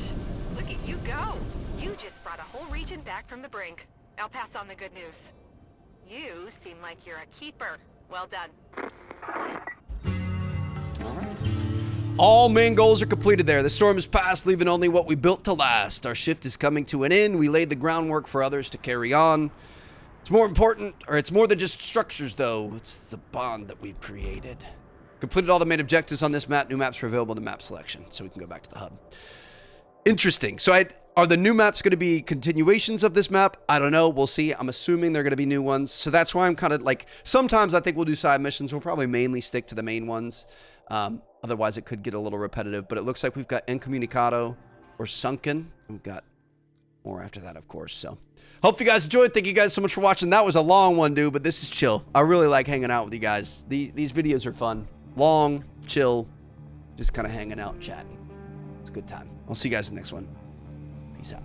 Look at you go. You just brought a whole region back from the brink. I'll pass on the good news. You seem like you're a keeper. Well done. All right. All main goals are completed there. The storm has passed, leaving only what we built to last. Our shift is coming to an end. We laid the groundwork for others to carry on. It's more than just structures, though. It's the bond that we've created. Completed all the main objectives on this map. New maps are available in the map selection, so we can go back to the hub. Interesting. So are the new maps going to be continuations of this map? I don't know. We'll see. I'm assuming they're going to be new ones. So that's why I'm kind of like, sometimes I think we'll do side missions. We'll probably mainly stick to the main ones. Otherwise, it could get a little repetitive. But it looks like we've got Incommunicado or Sunken. We've got more after that, of course. So hope you guys enjoyed. Thank you guys so much for watching. That was a long one, dude, but this is chill. I really like hanging out with you guys. These videos are fun. Long, chill, just kind of hanging out, chatting. It's a good time. I'll see you guys in the next one. Peace out.